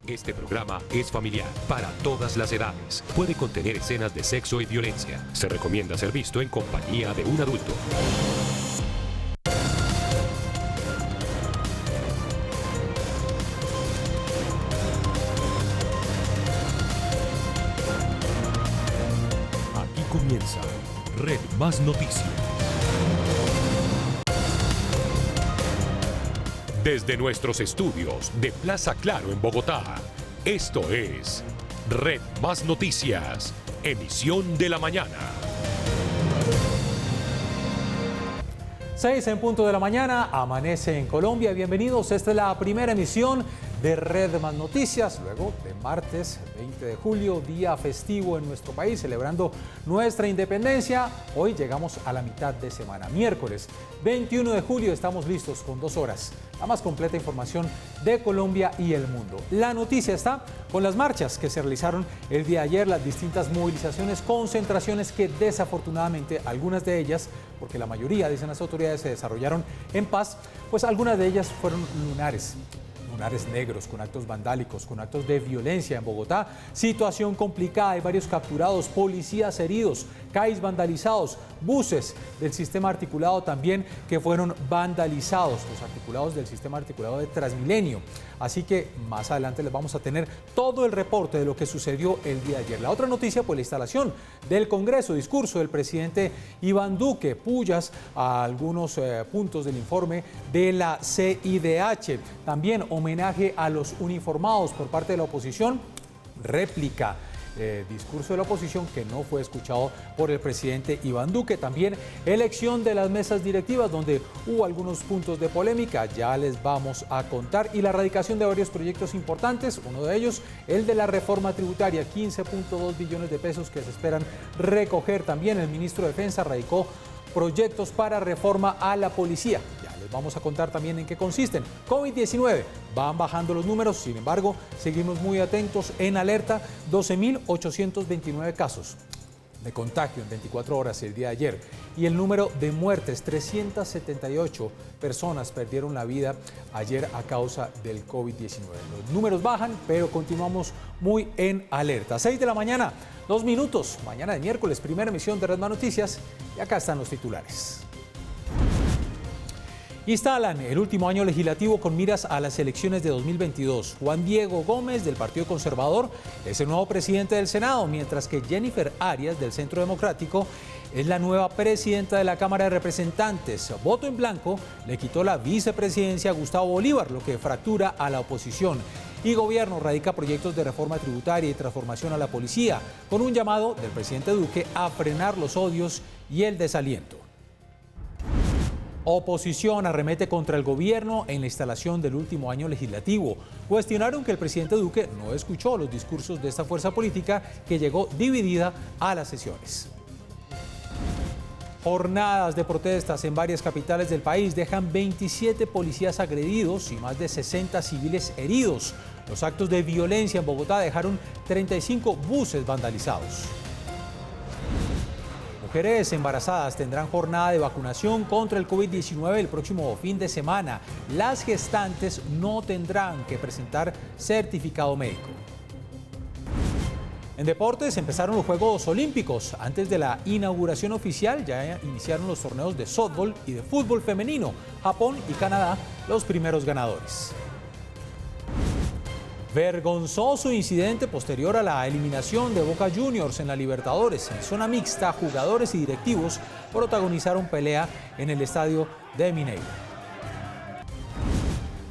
Este programa es familiar para todas las edades. Puede contener escenas de sexo y violencia. Se recomienda ser visto en compañía de un adulto. Aquí comienza Red Más Noticias. Desde nuestros estudios de Plaza Claro en Bogotá, esto es Red Más Noticias, emisión de la mañana. 6 en punto de la mañana, amanece en Colombia. Bienvenidos, esta es la primera emisión de Red Más Noticias, luego de martes 20 de julio, día festivo en nuestro país, celebrando nuestra independencia. Hoy llegamos a la mitad de semana, miércoles 21 de julio, estamos listos con 2 horas. La más completa información de Colombia y el mundo. La noticia está con las marchas que se realizaron el día de ayer, las distintas movilizaciones, concentraciones que desafortunadamente, algunas de ellas, porque la mayoría, dicen las autoridades, se desarrollaron en paz, pues algunas de ellas fueron lunares negros, con actos vandálicos, con actos de violencia en Bogotá. Situación complicada, hay varios capturados, policías heridos, CAIs vandalizados, buses del sistema articulado también que fueron vandalizados, los articulados del sistema articulado de Transmilenio. Así que más adelante les vamos a tener todo el reporte de lo que sucedió el día de ayer. La otra noticia, pues la instalación del Congreso, discurso del presidente Iván Duque, pullas a algunos puntos del informe de la CIDH. También homenaje a los uniformados por parte de la oposición, réplica. Discurso de la oposición que no fue escuchado por el presidente Iván Duque. También elección de las mesas directivas donde hubo algunos puntos de polémica, ya les vamos a contar, y la erradicación de varios proyectos importantes, uno de ellos el de la reforma tributaria, 15.2 billones de pesos que se esperan recoger. También el ministro de Defensa radicó proyectos para reforma a la policía. Les vamos a contar también en qué consisten. COVID-19, van bajando los números, sin embargo, seguimos muy atentos, en alerta, 12.829 casos de contagio en 24 horas el día de ayer. Y el número de muertes, 378 personas perdieron la vida ayer a causa del COVID-19. Los números bajan, pero continuamos muy en alerta. 6 de la mañana, 2 minutos, mañana de miércoles, primera emisión de Red Más Noticias, y acá están los titulares. Instalan el último año legislativo con miras a las elecciones de 2022. Juan Diego Gómez, del Partido Conservador, es el nuevo presidente del Senado, mientras que Jennifer Arias, del Centro Democrático, es la nueva presidenta de la Cámara de Representantes. Voto en blanco le quitó la vicepresidencia a Gustavo Bolívar, lo que fractura a la oposición. Y gobierno radica proyectos de reforma tributaria y transformación a la policía, con un llamado del presidente Duque a frenar los odios y el desaliento. Oposición arremete contra el gobierno en la instalación del último año legislativo. Cuestionaron que el presidente Duque no escuchó los discursos de esta fuerza política que llegó dividida a las sesiones. Jornadas de protestas en varias capitales del país dejan 27 policías agredidos y más de 60 civiles heridos. Los actos de violencia en Bogotá dejaron 35 buses vandalizados. Mujeres embarazadas tendrán jornada de vacunación contra el COVID-19 el próximo fin de semana. Las gestantes no tendrán que presentar certificado médico. En deportes empezaron los Juegos Olímpicos. Antes de la inauguración oficial ya iniciaron los torneos de softball y de fútbol femenino. Japón y Canadá los primeros ganadores. Vergonzoso incidente posterior a la eliminación de Boca Juniors en la Libertadores. En zona mixta, jugadores y directivos protagonizaron pelea en el estadio de Mineiro.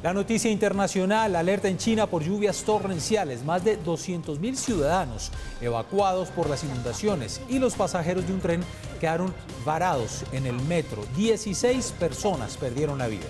La noticia internacional, alerta en China por lluvias torrenciales. Más de 200.000 ciudadanos evacuados por las inundaciones y los pasajeros de un tren quedaron varados en el metro. 16 personas perdieron la vida.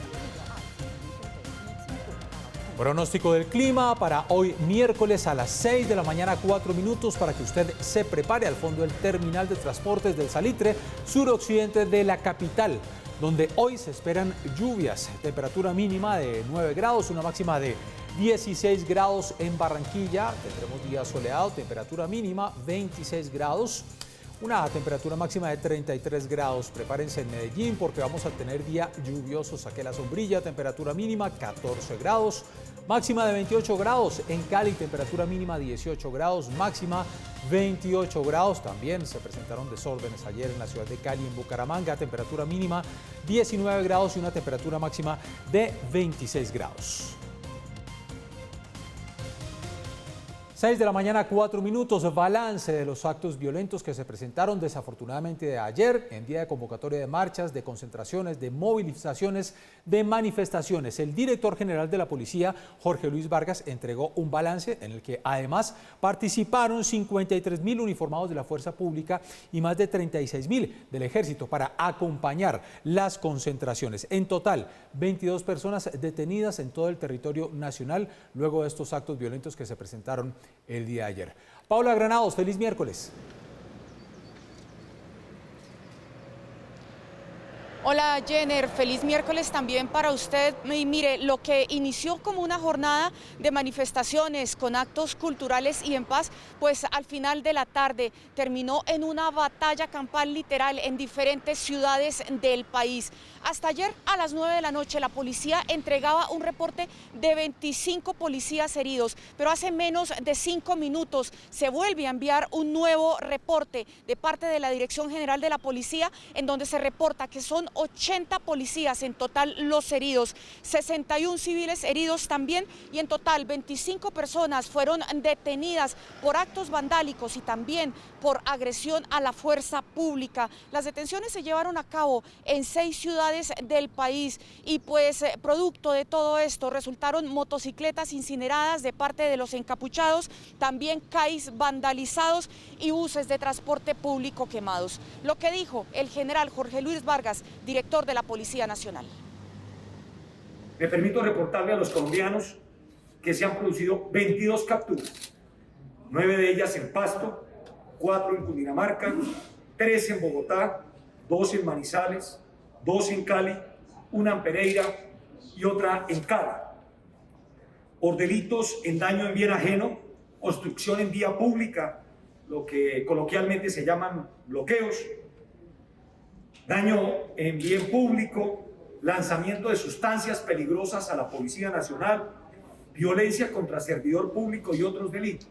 Pronóstico del clima para hoy miércoles a las 6 de la mañana, 4 minutos, para que usted se prepare al fondo del terminal de transportes del Salitre, suroccidente de la capital, donde hoy se esperan lluvias. Temperatura mínima de 9 grados, una máxima de 16 grados en Barranquilla. Tendremos día soleado, temperatura mínima 26 grados. Una temperatura máxima de 33 grados. Prepárense en Medellín porque vamos a tener día lluvioso. Saqué la sombrilla. Temperatura mínima 14 grados. máxima de 28 grados. En Cali, temperatura mínima 18 grados, máxima 28 grados. También se presentaron desórdenes ayer en la ciudad de Cali, en Bucaramanga, temperatura mínima 19 grados y una temperatura máxima de 26 grados. 6 de la mañana, 4 minutos, balance de los actos violentos que se presentaron desafortunadamente de ayer en día de convocatoria de marchas, de concentraciones, de movilizaciones, de manifestaciones. El director general de la policía, Jorge Luis Vargas, entregó un balance en el que además participaron 53.000 uniformados de la fuerza pública y más de 36.000 del ejército para acompañar las concentraciones. En total, 22 personas detenidas en todo el territorio nacional luego de estos actos violentos que se presentaron el día de ayer. Paula Granados, feliz miércoles. Hola Jenner, feliz miércoles también para usted. Y mire, lo que inició como una jornada de manifestaciones con actos culturales y en paz, pues al final de la tarde terminó en una batalla campal literal en diferentes ciudades del país. Hasta ayer a las 9 de la noche la policía entregaba un reporte de 25 policías heridos, pero hace menos de 5 minutos se vuelve a enviar un nuevo reporte de parte de la Dirección General de la Policía en donde se reporta que son 80 policías en total los heridos, 61 civiles heridos también y en total 25 personas fueron detenidas por actos vandálicos y también por agresión a la fuerza pública. Las detenciones se llevaron a cabo en 6 ciudades del país y pues producto de todo esto resultaron motocicletas incineradas de parte de los encapuchados, también CAIs vandalizados y buses de transporte público quemados. Lo que dijo el general Jorge Luis Vargas, director de la Policía Nacional. Me permito reportarle a los colombianos que se han producido 22 capturas, 9 de ellas en Pasto, 4 en Cundinamarca, 3 en Bogotá, 2 en Manizales, 2 en Cali, 1 en Pereira y otra en Cali, por delitos en daño en bien ajeno, obstrucción en vía pública, lo que coloquialmente se llaman bloqueos, daño en bien público, lanzamiento de sustancias peligrosas a la Policía Nacional, violencia contra servidor público y otros delitos.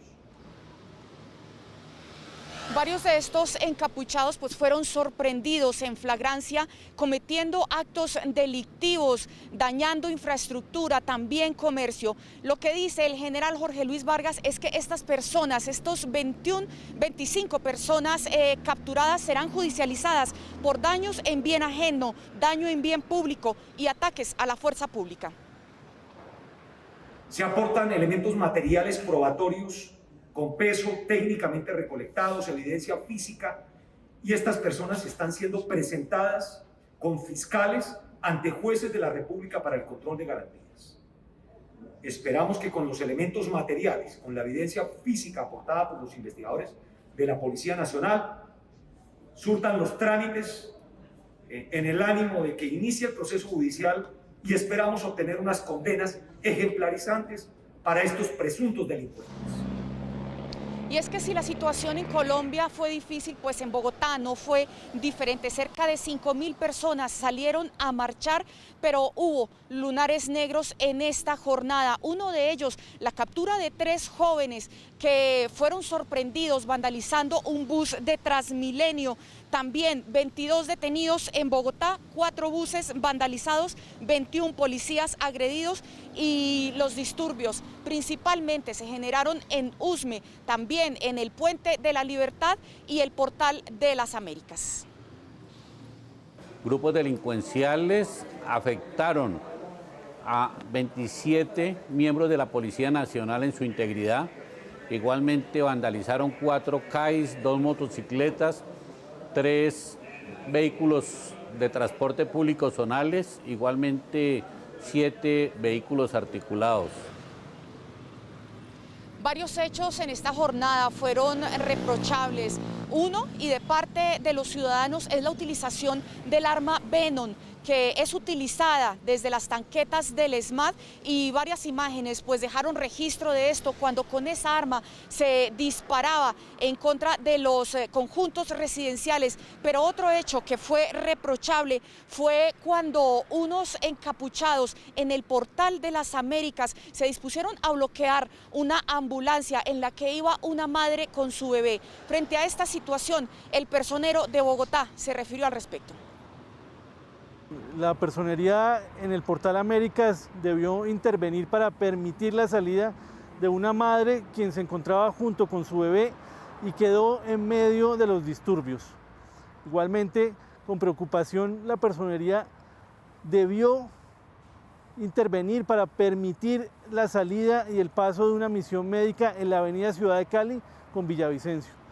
Varios de estos encapuchados pues fueron sorprendidos en flagrancia cometiendo actos delictivos, dañando infraestructura, también comercio. Lo que dice el general Jorge Luis Vargas es que estas personas, estos 25 personas capturadas serán judicializadas por daños en bien ajeno, daño en bien público y ataques a la fuerza pública. Se aportan elementos materiales probatorios con peso, técnicamente recolectados, evidencia física, y estas personas están siendo presentadas con fiscales ante jueces de la República para el control de garantías. Esperamos que con los elementos materiales, con la evidencia física aportada por los investigadores de la Policía Nacional, surtan los trámites en el ánimo de que inicie el proceso judicial y esperamos obtener unas condenas ejemplarizantes para estos presuntos delincuentes. Y es que si la situación en Colombia fue difícil, pues en Bogotá no fue diferente. Cerca de 5.000 personas salieron a marchar, pero hubo lunares negros en esta jornada. Uno de ellos, la captura de 3 jóvenes que fueron sorprendidos vandalizando un bus de Transmilenio. También 22 detenidos en Bogotá, 4 buses vandalizados, 21 policías agredidos y los disturbios principalmente se generaron en Usme, también en el Puente de la Libertad y el Portal de las Américas. Grupos delincuenciales afectaron a 27 miembros de la Policía Nacional en su integridad. Igualmente vandalizaron 4 CAIs, 2 motocicletas, 3 vehículos de transporte público zonales, igualmente 7 vehículos articulados. Varios hechos en esta jornada fueron reprochables. Uno, y de parte de los ciudadanos, es la utilización del arma Venom, que es utilizada desde las tanquetas del ESMAD, y varias imágenes pues dejaron registro de esto cuando con esa arma se disparaba en contra de los conjuntos residenciales. Pero otro hecho que fue reprochable fue cuando unos encapuchados en el Portal de las Américas se dispusieron a bloquear una ambulancia en la que iba una madre con su bebé. Frente a esta situación, el personero de Bogotá se refirió al respecto. La personería en el Portal Américas debió intervenir para permitir la salida de una madre quien se encontraba junto con su bebé y quedó en medio de los disturbios. Igualmente, con preocupación, la personería debió intervenir para permitir la salida y el paso de una misión médica en la avenida Ciudad de Cali con Villavicencio.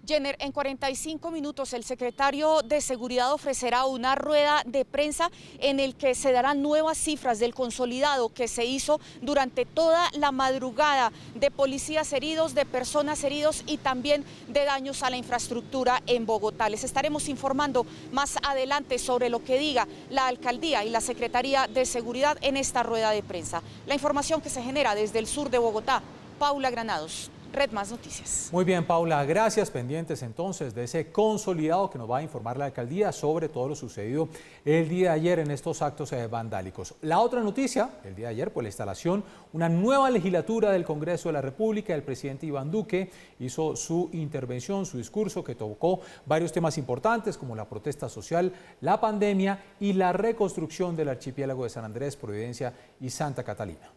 Jenner, en 45 minutos el secretario de Seguridad ofrecerá una rueda de prensa en el que se darán nuevas cifras del consolidado que se hizo durante toda la madrugada de policías heridos, de personas heridos y también de daños a la infraestructura en Bogotá. Les estaremos informando más adelante sobre lo que diga la alcaldía y la Secretaría de Seguridad en esta rueda de prensa. La información que se genera desde el sur de Bogotá, Paula Granados. Red Más Noticias. Muy bien, Paula, gracias. Pendientes entonces de ese consolidado que nos va a informar la alcaldía sobre todo lo sucedido el día de ayer en estos actos vandálicos. La otra noticia, el día de ayer, pues la instalación, una nueva legislatura del Congreso de la República. El presidente Iván Duque hizo su intervención, su discurso, que tocó varios temas importantes como la protesta social, la pandemia y la reconstrucción del archipiélago de San Andrés, Providencia y Santa Catalina.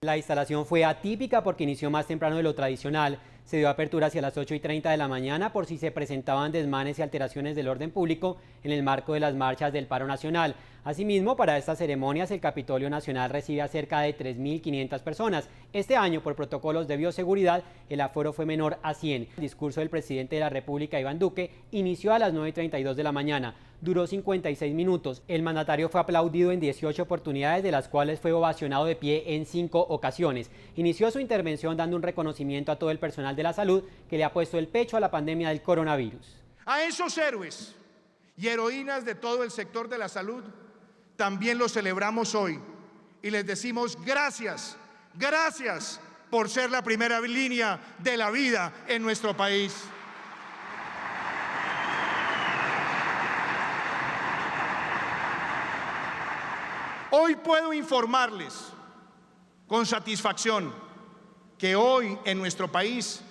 La instalación fue atípica porque inició más temprano de lo tradicional. Se dio apertura hacia las 8:30 de la mañana por si se presentaban desmanes y alteraciones del orden público en el marco de las marchas del paro nacional. Asimismo, para estas ceremonias el Capitolio Nacional recibe a cerca de 3.500 personas. Este año, por protocolos de bioseguridad, el aforo fue menor a 100. El discurso del presidente de la República, Iván Duque, inició a las 9:32 de la mañana. Duró 56 minutos. El mandatario fue aplaudido en 18 oportunidades, de las cuales fue ovacionado de pie en 5 ocasiones. Inició su intervención dando un reconocimiento a todo el personal de la salud que le ha puesto el pecho a la pandemia del coronavirus. A esos héroes y heroínas de todo el sector de la salud también los celebramos hoy y les decimos gracias, gracias por ser la primera línea de la vida en nuestro país. Hoy puedo informarles con satisfacción que hoy en nuestro país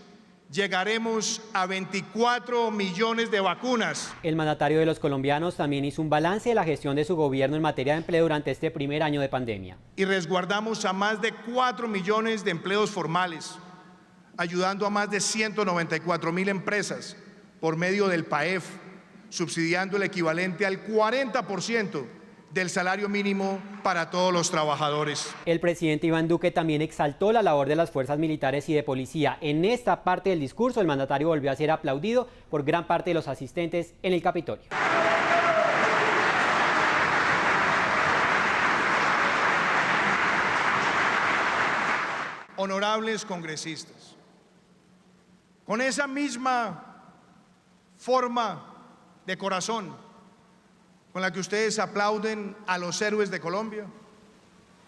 llegaremos a 24 millones de vacunas. El mandatario de los colombianos también hizo un balance de la gestión de su gobierno en materia de empleo durante este primer año de pandemia. Y resguardamos a más de 4 millones de empleos formales, ayudando a más de 194.000 empresas por medio del PAEF, subsidiando el equivalente al 40% del salario mínimo para todos los trabajadores. El presidente Iván Duque también exaltó la labor de las fuerzas militares y de policía. En esta parte del discurso, el mandatario volvió a ser aplaudido por gran parte de los asistentes en el Capitolio. Honorables congresistas, con esa misma forma de corazón con la que ustedes aplauden a los héroes de Colombia,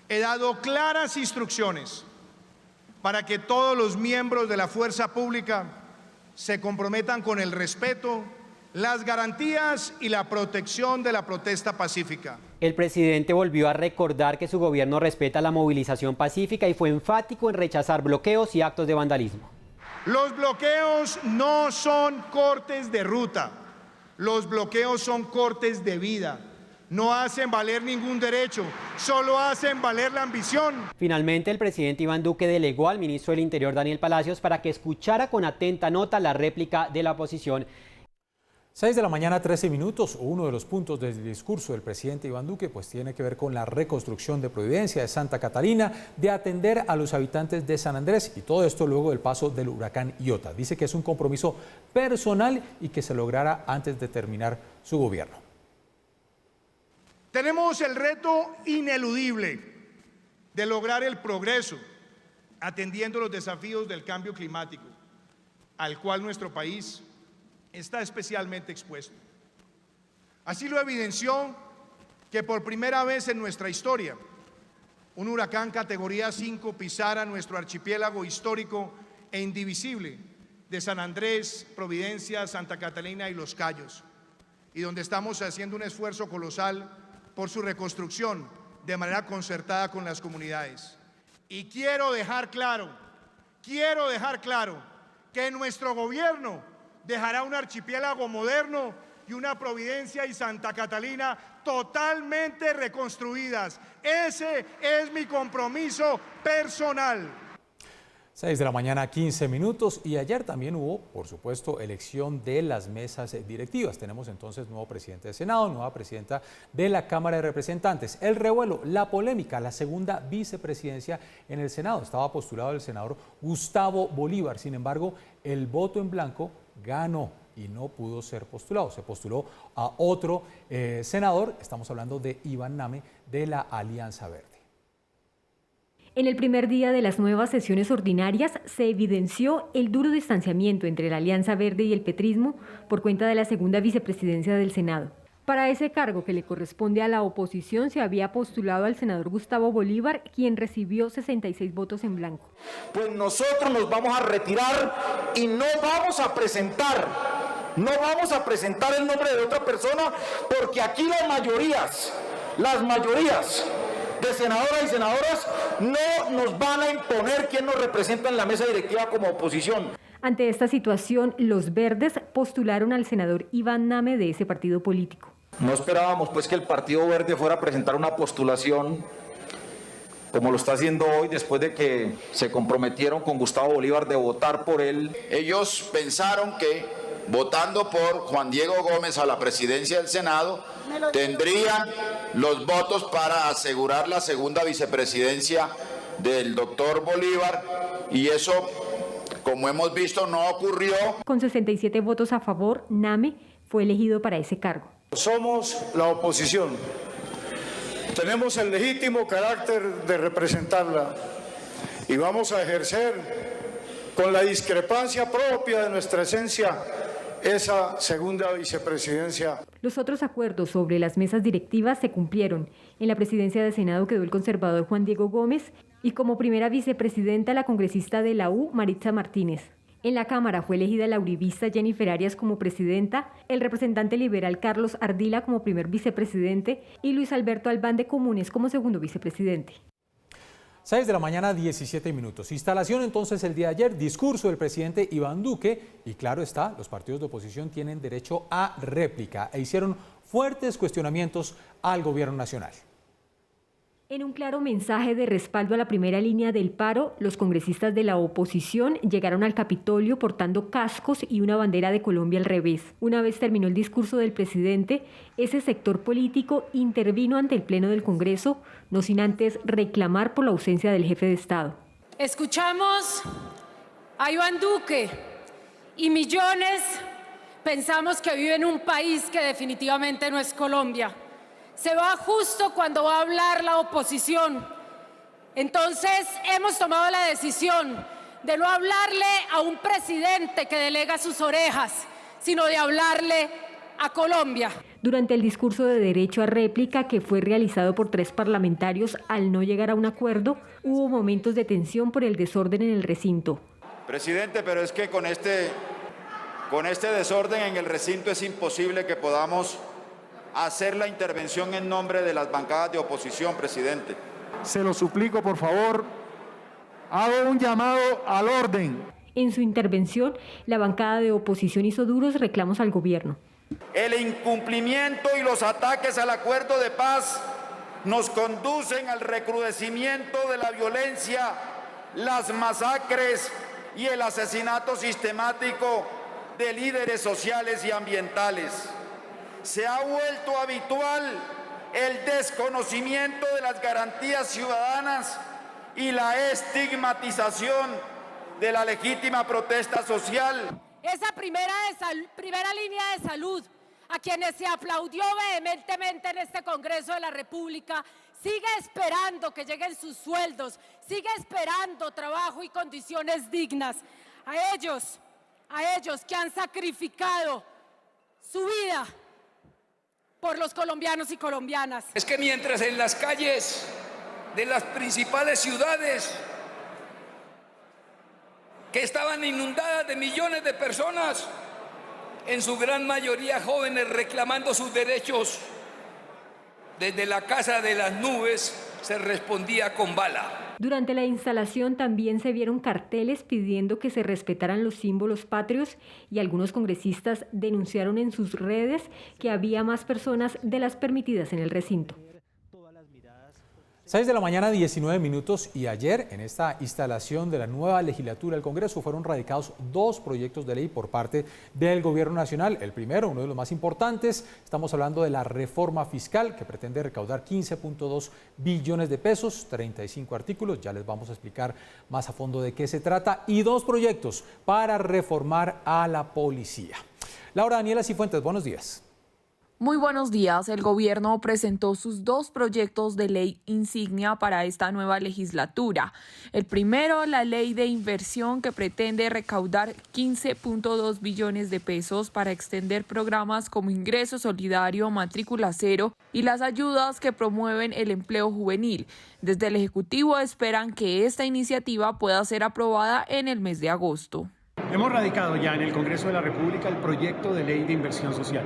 he dado claras instrucciones para que todos los miembros de la fuerza pública se comprometan con el respeto, las garantías y la protección de la protesta pacífica. El presidente volvió a recordar que su gobierno respeta la movilización pacífica y fue enfático en rechazar bloqueos y actos de vandalismo. Los bloqueos no son cortes de ruta. Los bloqueos son cortes de vida. No hacen valer ningún derecho, solo hacen valer la ambición. Finalmente, el presidente Iván Duque delegó al ministro del Interior, Daniel Palacios, para que escuchara con atenta nota la réplica de la oposición. 6 de la mañana, 13 minutos. Uno de los puntos del discurso del presidente Iván Duque pues tiene que ver con la reconstrucción de Providencia, de Santa Catalina, de atender a los habitantes de San Andrés, y todo esto luego del paso del huracán Iota. Dice que es un compromiso personal y que se logrará antes de terminar su gobierno. Tenemos el reto ineludible de lograr el progreso atendiendo los desafíos del cambio climático, al cual nuestro país está especialmente expuesto. Así lo evidenció que por primera vez en nuestra historia, un huracán categoría 5 pisara nuestro archipiélago histórico e indivisible de San Andrés, Providencia, Santa Catalina y Los Cayos, y donde estamos haciendo un esfuerzo colosal por su reconstrucción de manera concertada con las comunidades. Y quiero dejar claro que nuestro gobierno dejará un archipiélago moderno y una Providencia y Santa Catalina totalmente reconstruidas. Ese es mi compromiso personal. 6 de la mañana, 15 minutos, y ayer también hubo, por supuesto, elección de las mesas directivas. Tenemos entonces nuevo presidente del Senado, nueva presidenta de la Cámara de Representantes. El revuelo, la polémica, la segunda vicepresidencia en el Senado. Estaba postulado el senador Gustavo Bolívar, sin embargo, el voto en blanco ganó y no pudo ser postulado. Se postuló a otro senador, estamos hablando de Iván Name, de la Alianza Verde. En el primer día de las nuevas sesiones ordinarias se evidenció el duro distanciamiento entre la Alianza Verde y el petrismo por cuenta de la segunda vicepresidencia del Senado. Para ese cargo que le corresponde a la oposición se había postulado al senador Gustavo Bolívar, quien recibió 66 votos en blanco. Pues nosotros nos vamos a retirar y no vamos a presentar el nombre de otra persona, porque aquí las mayorías de senadoras y senadoras no nos van a imponer quién nos representa en la mesa directiva como oposición. Ante esta situación, los verdes postularon al senador Iván Name de ese partido político. No esperábamos pues que el Partido Verde fuera a presentar una postulación como lo está haciendo hoy, después de que se comprometieron con Gustavo Bolívar de votar por él. Ellos pensaron que votando por Juan Diego Gómez a la presidencia del Senado tendrían los votos para asegurar la segunda vicepresidencia del doctor Bolívar, y eso, como hemos visto, no ocurrió. Con 67 votos a favor, Name fue elegido para ese cargo. Somos la oposición. Tenemos el legítimo carácter de representarla y vamos a ejercer con la discrepancia propia de nuestra esencia esa segunda vicepresidencia. Los otros acuerdos sobre las mesas directivas se cumplieron. En la presidencia del Senado quedó el conservador Juan Diego Gómez y como primera vicepresidenta la congresista de la U, Maritza Martínez. En la Cámara fue elegida la uribista Jennifer Arias como presidenta, el representante liberal Carlos Ardila como primer vicepresidente y Luis Alberto Albán de Comunes como segundo vicepresidente. 6 de la mañana, 17 minutos. Instalación entonces el día de ayer, discurso del presidente Iván Duque y claro está, los partidos de oposición tienen derecho a réplica e hicieron fuertes cuestionamientos al gobierno nacional. En un claro mensaje de respaldo a la primera línea del paro, los congresistas de la oposición llegaron al Capitolio portando cascos y una bandera de Colombia al revés. Una vez terminó el discurso del presidente, ese sector político intervino ante el Pleno del Congreso, no sin antes reclamar por la ausencia del jefe de Estado. Escuchamos a Iván Duque y millones pensamos que vive en un país que definitivamente no es Colombia. Se va justo cuando va a hablar la oposición. Entonces hemos tomado la decisión de no hablarle a un presidente que delega sus orejas, sino de hablarle a Colombia. Durante el discurso de derecho a réplica que fue realizado por 3 parlamentarios al no llegar a un acuerdo, hubo momentos de tensión por el desorden en el recinto. Presidente, pero es que con este desorden en el recinto es imposible que podamos hacer la intervención en nombre de las bancadas de oposición, presidente. Se lo suplico, por favor, hago un llamado al orden. En su intervención, la bancada de oposición hizo duros reclamos al gobierno. El incumplimiento y los ataques al acuerdo de paz nos conducen al recrudecimiento de la violencia, las masacres y el asesinato sistemático de líderes sociales y ambientales. Se ha vuelto habitual el desconocimiento de las garantías ciudadanas y la estigmatización de la legítima protesta social. Esa primera línea de salud, a quienes se aplaudió vehementemente en este Congreso de la República, sigue esperando que lleguen sus sueldos, sigue esperando trabajo y condiciones dignas. A ellos que han sacrificado su vida por los colombianos y colombianas. Es que mientras en las calles de las principales ciudades que estaban inundadas de millones de personas, en su gran mayoría jóvenes reclamando sus derechos, desde la casa de las nubes se respondía con bala. Durante la instalación también se vieron carteles pidiendo que se respetaran los símbolos patrios y algunos congresistas denunciaron en sus redes que había más personas de las permitidas en el recinto. 6 de la mañana, 19 minutos, y ayer en esta instalación de la nueva legislatura del Congreso fueron radicados 2 proyectos de ley por parte del Gobierno Nacional. El primero, uno de los más importantes, estamos hablando de la reforma fiscal que pretende recaudar 15.2 billones de pesos, 35 artículos, ya les vamos a explicar más a fondo de qué se trata, y 2 proyectos para reformar a la policía. Laura Daniela Cifuentes, buenos días. Muy buenos días. El gobierno presentó sus 2 proyectos de ley insignia para esta nueva legislatura. El primero, la ley de inversión, que pretende recaudar 15.2 billones de pesos para extender programas como Ingreso Solidario, Matrícula Cero y las ayudas que promueven el empleo juvenil. Desde el Ejecutivo esperan que esta iniciativa pueda ser aprobada en el mes de agosto. Hemos radicado ya en el Congreso de la República el proyecto de ley de inversión social,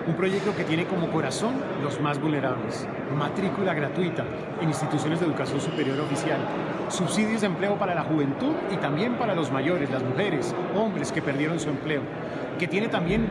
un proyecto que tiene como corazón los más vulnerables, matrícula gratuita en instituciones de educación superior oficial, subsidios de empleo para la juventud y también para los mayores, las mujeres, hombres que perdieron su empleo, que tiene también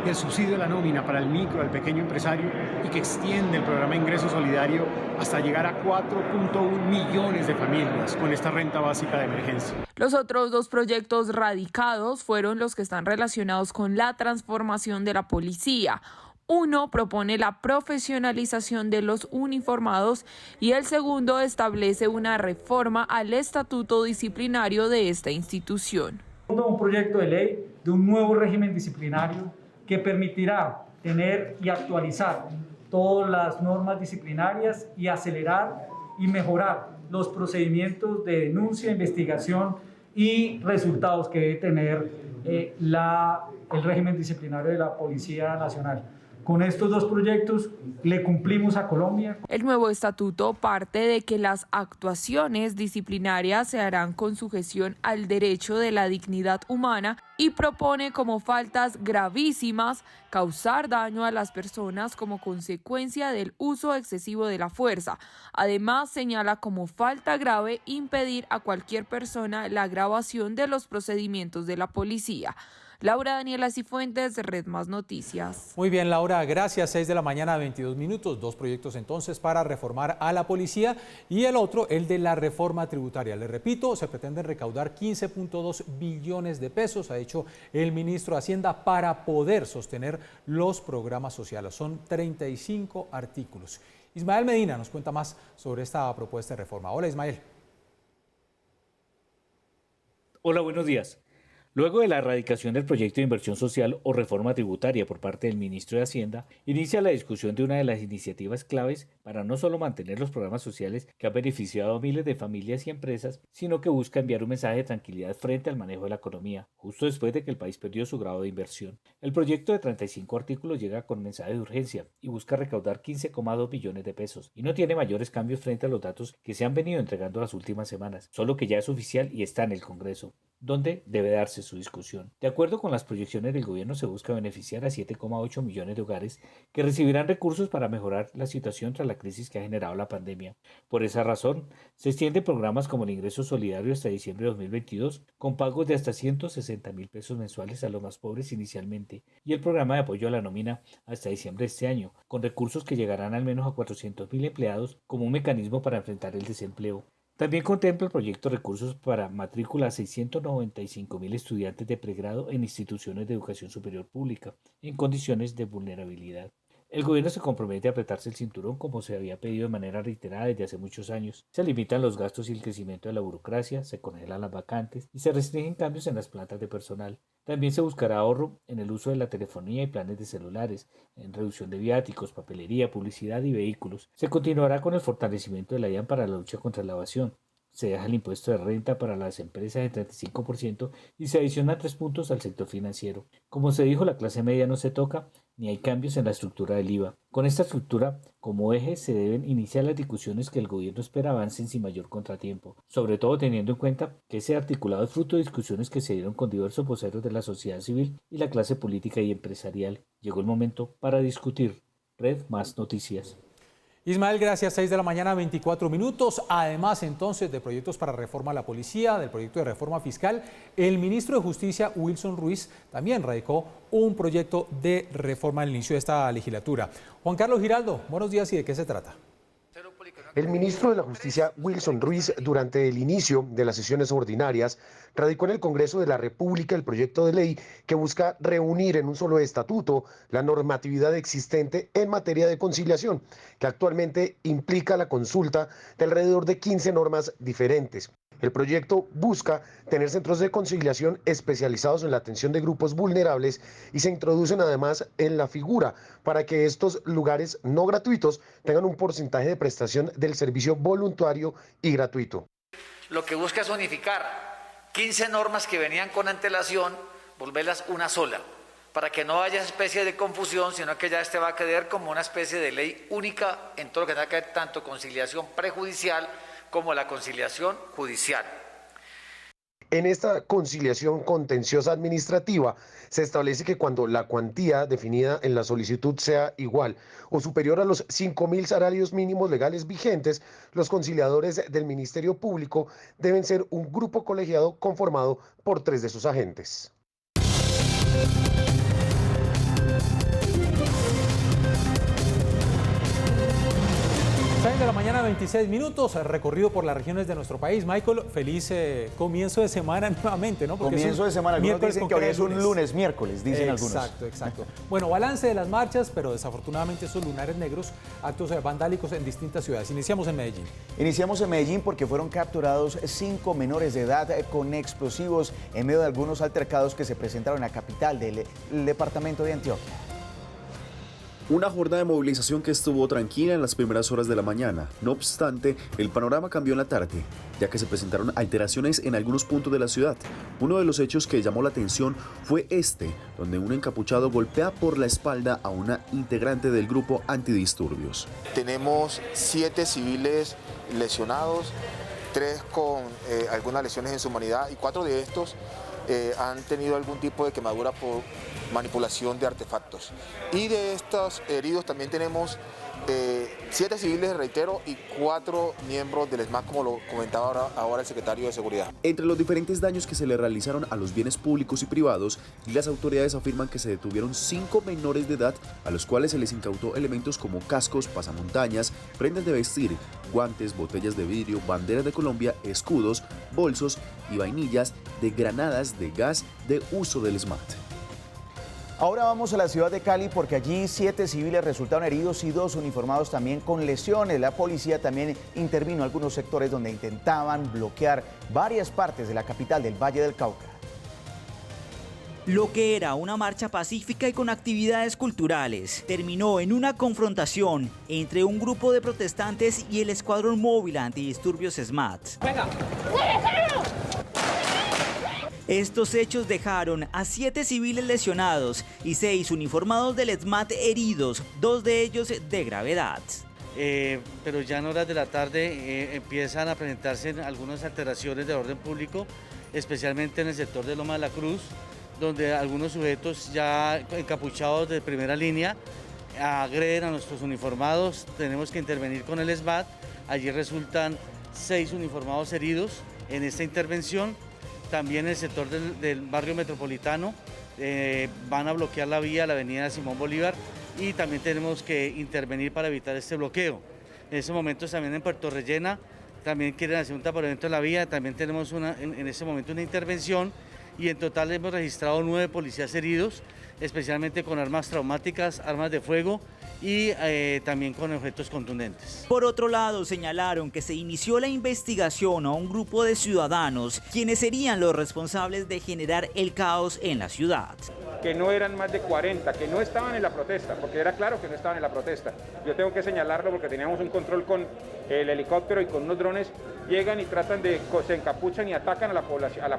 el subsidio de la nómina para el micro, al pequeño empresario y que extiende el programa Ingreso Solidario hasta llegar a 4.1 millones de familias con esta renta básica de emergencia. Los otros 2 proyectos radicados fueron los que están relacionados con la transformación de la policía. Uno propone la profesionalización de los uniformados y el segundo establece una reforma al estatuto disciplinario de esta institución. Un proyecto de ley de un nuevo régimen disciplinario que permitirá tener y actualizar todas las normas disciplinarias y acelerar y mejorar los procedimientos de denuncia, investigación y resultados que debe tener el régimen disciplinario de la Policía Nacional. Con estos 2 proyectos le cumplimos a Colombia. El nuevo estatuto parte de que las actuaciones disciplinarias se harán con sujeción al derecho de la dignidad humana y propone como faltas gravísimas causar daño a las personas como consecuencia del uso excesivo de la fuerza. Además, señala como falta grave impedir a cualquier persona la grabación de los procedimientos de la policía. Laura Daniela Cifuentes, Red Más Noticias. Muy bien, Laura, gracias. 6 de la mañana, 22 minutos. 2 proyectos entonces para reformar a la policía y el otro, el de la reforma tributaria. Le repito, se pretende recaudar 15.2 billones de pesos, ha dicho el ministro de Hacienda, para poder sostener los programas sociales. Son 35 artículos. Ismael Medina nos cuenta más sobre esta propuesta de reforma. Hola, Ismael. Hola, buenos días. Luego de la erradicación del proyecto de inversión social o reforma tributaria por parte del ministro de Hacienda, inicia la discusión de una de las iniciativas claves para no solo mantener los programas sociales que han beneficiado a miles de familias y empresas, sino que busca enviar un mensaje de tranquilidad frente al manejo de la economía, justo después de que el país perdió su grado de inversión. El proyecto de 35 artículos llega con mensaje de urgencia y busca recaudar 15,2 billones de pesos, y no tiene mayores cambios frente a los datos que se han venido entregando las últimas semanas, solo que ya es oficial y está en el Congreso, donde debe darse su discusión. De acuerdo con las proyecciones del gobierno, se busca beneficiar a 7,8 millones de hogares que recibirán recursos para mejorar la situación tras la crisis que ha generado la pandemia. Por esa razón, se extienden programas como el Ingreso Solidario hasta diciembre de 2022, con pagos de hasta 160.000 pesos mensuales a los más pobres inicialmente, y el programa de apoyo a la nómina hasta diciembre de este año, con recursos que llegarán al menos a 400.000 empleados como un mecanismo para enfrentar el desempleo. También contempla el proyecto recursos para matrícula a 695.000 estudiantes de pregrado en instituciones de educación superior pública, en condiciones de vulnerabilidad. El gobierno se compromete a apretarse el cinturón como se había pedido de manera reiterada desde hace muchos años. Se limitan los gastos y el crecimiento de la burocracia, se congelan las vacantes y se restringen cambios en las plantas de personal. También se buscará ahorro en el uso de la telefonía y planes de celulares, en reducción de viáticos, papelería, publicidad y vehículos. Se continuará con el fortalecimiento de la DIAN para la lucha contra la evasión. Se deja el impuesto de renta para las empresas en 35% y se adiciona 3 puntos al sector financiero. Como se dijo, la clase media no se toca ni hay cambios en la estructura del IVA. Con esta estructura como eje se deben iniciar las discusiones que el gobierno espera avancen sin mayor contratiempo, sobre todo teniendo en cuenta que ese articulado es fruto de discusiones que se dieron con diversos voceros de la sociedad civil y la clase política y empresarial. Llegó el momento para discutir. Red Más Noticias. Ismael, gracias. 6 de la mañana, 24 minutos. Además, entonces, de proyectos para reforma a la policía, del proyecto de reforma fiscal, el ministro de Justicia, Wilson Ruiz, también radicó un proyecto de reforma al inicio de esta legislatura. Juan Carlos Giraldo, buenos días, ¿y de qué se trata? El ministro de la Justicia, Wilson Ruiz, durante el inicio de las sesiones ordinarias, radicó en el Congreso de la República el proyecto de ley que busca reunir en un solo estatuto la normatividad existente en materia de conciliación, que actualmente implica la consulta de alrededor de 15 normas diferentes. El proyecto busca tener centros de conciliación especializados en la atención de grupos vulnerables y se introducen además en la figura para que estos lugares no gratuitos tengan un porcentaje de prestación del servicio voluntario y gratuito. Lo que busca es unificar 15 normas que venían con antelación, volverlas una sola, para que no haya especie de confusión, sino que ya este va a quedar como una especie de ley única en todo lo que tenga que ver tanto conciliación prejudicial como la conciliación judicial. En esta conciliación contenciosa administrativa se establece que cuando la cuantía definida en la solicitud sea igual o superior a los 5.000 salarios mínimos legales vigentes, los conciliadores del Ministerio Público deben ser un grupo colegiado conformado por 3 de sus agentes. 6 de la mañana, 26 minutos, recorrido por las regiones de nuestro país. Michael, feliz comienzo de semana nuevamente, ¿no? Porque comienzo de semana, algunos dicen que hoy es un lunes, miércoles, dicen algunos. Exacto. Bueno, balance de las marchas, pero desafortunadamente esos lunares negros, actos vandálicos en distintas ciudades. Iniciamos en Medellín. Iniciamos en Medellín porque fueron capturados 5 menores de edad con explosivos en medio de algunos altercados que se presentaron en la capital del departamento de Antioquia. Una jornada de movilización que estuvo tranquila en las primeras horas de la mañana. No obstante, el panorama cambió en la tarde, ya que se presentaron alteraciones en algunos puntos de la ciudad. Uno de los hechos que llamó la atención fue este, donde un encapuchado golpea por la espalda a una integrante del grupo antidisturbios. Tenemos 7 civiles lesionados, 3 con algunas lesiones en su humanidad y 4 de estos han tenido algún tipo de quemadura por manipulación de artefactos. Y de estos heridos también tenemos 7 civiles, reitero, y 4 miembros del ESMAD, como lo comentaba ahora el secretario de Seguridad. Entre los diferentes daños que se le realizaron a los bienes públicos y privados, las autoridades afirman que se detuvieron 5 menores de edad, a los cuales se les incautó elementos como cascos, pasamontañas, prendas de vestir, guantes, botellas de vidrio, banderas de Colombia, escudos, bolsos y vainillas de granadas de gas de uso del ESMAD. Ahora vamos a la ciudad de Cali porque allí 7 civiles resultaron heridos y 2 uniformados también con lesiones. La policía también intervino en algunos sectores donde intentaban bloquear varias partes de la capital del Valle del Cauca. Lo que era una marcha pacífica y con actividades culturales terminó en una confrontación entre un grupo de protestantes y el escuadrón móvil antidisturbios ESMAD. ¡Venga! Estos hechos dejaron a 7 civiles lesionados y 6 uniformados del ESMAD heridos, 2 de ellos de gravedad. Pero ya en horas de la tarde empiezan a presentarse algunas alteraciones de orden público, especialmente en el sector de Loma de la Cruz, donde algunos sujetos ya encapuchados de primera línea agreden a nuestros uniformados. Tenemos que intervenir con el ESMAD. Allí resultan 6 uniformados heridos en esta intervención. También en el sector del barrio metropolitano van a bloquear la vía, la avenida Simón Bolívar, y también tenemos que intervenir para evitar este bloqueo. En estos momentos también en Puerto Rellena también quieren hacer un taponamiento en la vía, también tenemos en este momento una intervención, y en total hemos registrado 9 policías heridos, especialmente con armas traumáticas, armas de fuego y también con objetos contundentes. Por otro lado, señalaron que se inició la investigación a un grupo de ciudadanos quienes serían los responsables de generar el caos en la ciudad. Que no eran más de 40, que no estaban en la protesta, porque era claro que no estaban en la protesta. Yo tengo que señalarlo porque teníamos un control con el helicóptero y con unos drones llegan y tratan de, se encapuchan y atacan a la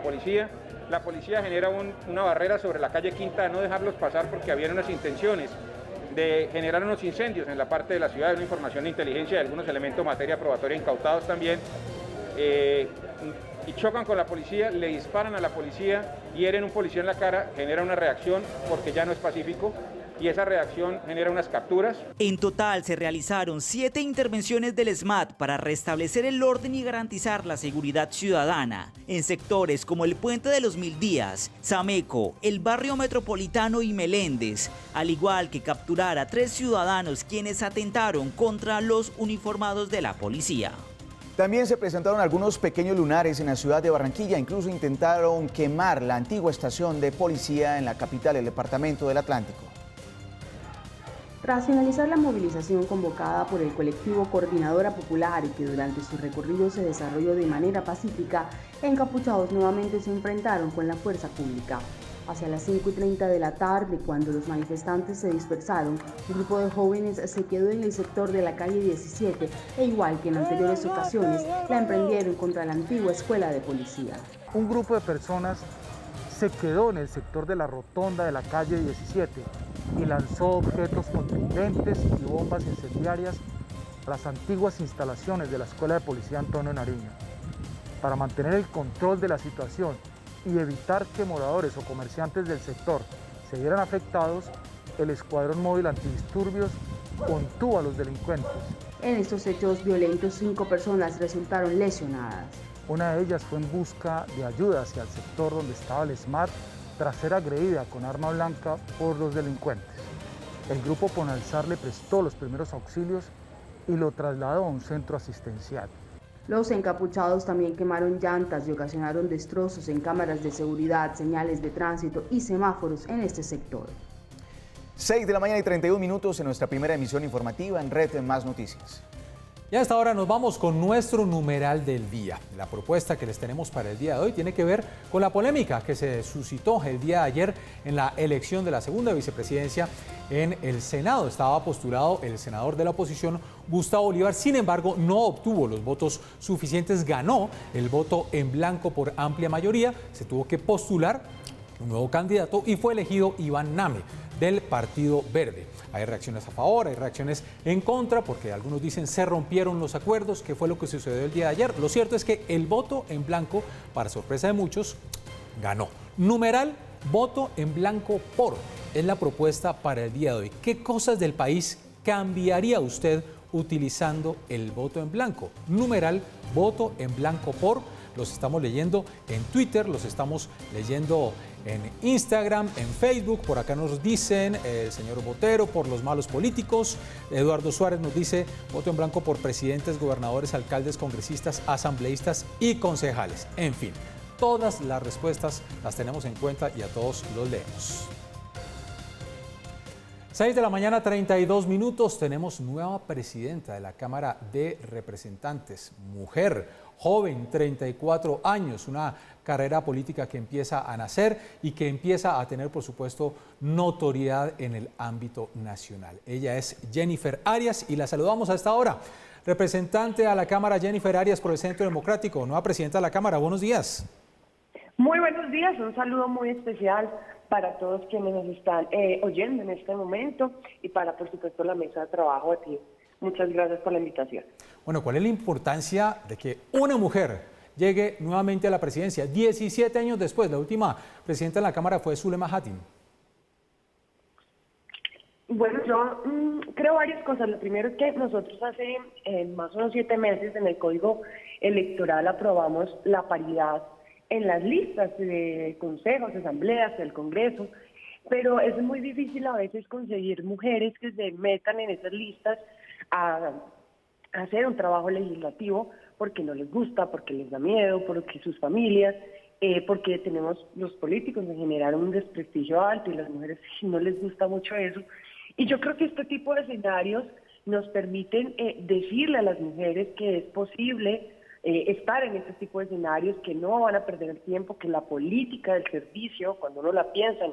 policía. La policía genera una barrera sobre la calle Quinta de no dejarlos pasar porque habían unas intenciones de generar unos incendios en la parte de la ciudad, una información de inteligencia y algunos elementos de materia probatoria incautados también. Y chocan con la policía, le disparan a la policía, hieren un policía en la cara, genera una reacción porque ya no es pacífico y esa reacción genera unas capturas. En total se realizaron 7 intervenciones del SMAT para restablecer el orden y garantizar la seguridad ciudadana en sectores como el Puente de los Mil Días, Sameco, el barrio Metropolitano y Meléndez, al igual que capturar a 3 ciudadanos quienes atentaron contra los uniformados de la policía. También se presentaron algunos pequeños lunares en la ciudad de Barranquilla, incluso intentaron quemar la antigua estación de policía en la capital del departamento del Atlántico. Tras finalizar la movilización convocada por el colectivo Coordinadora Popular y que durante su recorrido se desarrolló de manera pacífica, encapuchados nuevamente se enfrentaron con la fuerza pública. Hacia las 5:30 de la tarde, cuando los manifestantes se dispersaron, un grupo de jóvenes se quedó en el sector de la calle 17 e igual que en anteriores ocasiones, la emprendieron contra la antigua escuela de policía. Un grupo de personas se quedó en el sector de la rotonda de la calle 17 y lanzó objetos contundentes y bombas incendiarias a las antiguas instalaciones de la Escuela de Policía Antonio Nariño. Para mantener el control de la situación y evitar que moradores o comerciantes del sector se vieran afectados, el Escuadrón Móvil Antidisturbios contuvo a los delincuentes. En estos hechos violentos, 5 personas resultaron lesionadas. Una de ellas fue en busca de ayuda hacia el sector donde estaba el SMAT tras ser agredida con arma blanca por los delincuentes. El grupo Ponalzar le prestó los primeros auxilios y lo trasladó a un centro asistencial. Los encapuchados también quemaron llantas y ocasionaron destrozos en cámaras de seguridad, señales de tránsito y semáforos en este sector. 6 de la mañana y 31 minutos en nuestra primera emisión informativa en Red Más Noticias. Y a esta hora nos vamos con nuestro numeral del día. La propuesta que les tenemos para el día de hoy tiene que ver con la polémica que se suscitó el día de ayer en la elección de la segunda vicepresidencia en el Senado. Estaba postulado el senador de la oposición, Gustavo Bolívar, sin embargo no obtuvo los votos suficientes, ganó el voto en blanco por amplia mayoría, se tuvo que postular un nuevo candidato y fue elegido Iván Name del Partido Verde. Hay reacciones a favor, hay reacciones en contra, porque algunos dicen se rompieron los acuerdos, ¿qué fue lo que sucedió el día de ayer? Lo cierto es que el voto en blanco, para sorpresa de muchos, ganó. Numeral, voto en blanco por, es la propuesta para el día de hoy. ¿Qué cosas del país cambiaría usted utilizando el voto en blanco? Numeral, voto en blanco por, los estamos leyendo en Twitter, los estamos leyendo en Instagram, en Facebook. Por acá nos dicen el señor Botero por los malos políticos. Eduardo Suárez nos dice voto en blanco por presidentes, gobernadores, alcaldes, congresistas, asambleístas y concejales. En fin, todas las respuestas las tenemos en cuenta y a todos los leemos. 6 de la mañana, 32 minutos. Tenemos nueva presidenta de la Cámara de Representantes, mujer, joven, 34 años, una carrera política que empieza a nacer y que empieza a tener, por supuesto, notoriedad en el ámbito nacional. Ella es Jennifer Arias y la saludamos a esta hora. Representante a la Cámara, Jennifer Arias por el Centro Democrático, nueva presidenta de la Cámara, buenos días. Muy buenos días, un saludo muy especial para todos quienes nos están oyendo en este momento y para, por supuesto, la mesa de trabajo de ti. Muchas gracias por la invitación. Bueno, ¿cuál es la importancia de que una mujer llegue nuevamente a la presidencia? 17 años después, la última presidenta de la Cámara fue Zulema Hatin. Bueno, yo creo varias cosas. Lo primero es que nosotros hace más o menos 7 meses en el Código Electoral aprobamos la paridad en las listas de consejos, asambleas, del Congreso, pero es muy difícil a veces conseguir mujeres que se metan en esas listas a hacer un trabajo legislativo porque no les gusta, porque les da miedo, porque sus familias, porque tenemos los políticos en general un desprestigio alto y las mujeres no les gusta mucho eso. Y yo creo que este tipo de escenarios nos permiten decirle a las mujeres que es posible estar en este tipo de escenarios, que no van a perder el tiempo, que la política del servicio, cuando uno la piensa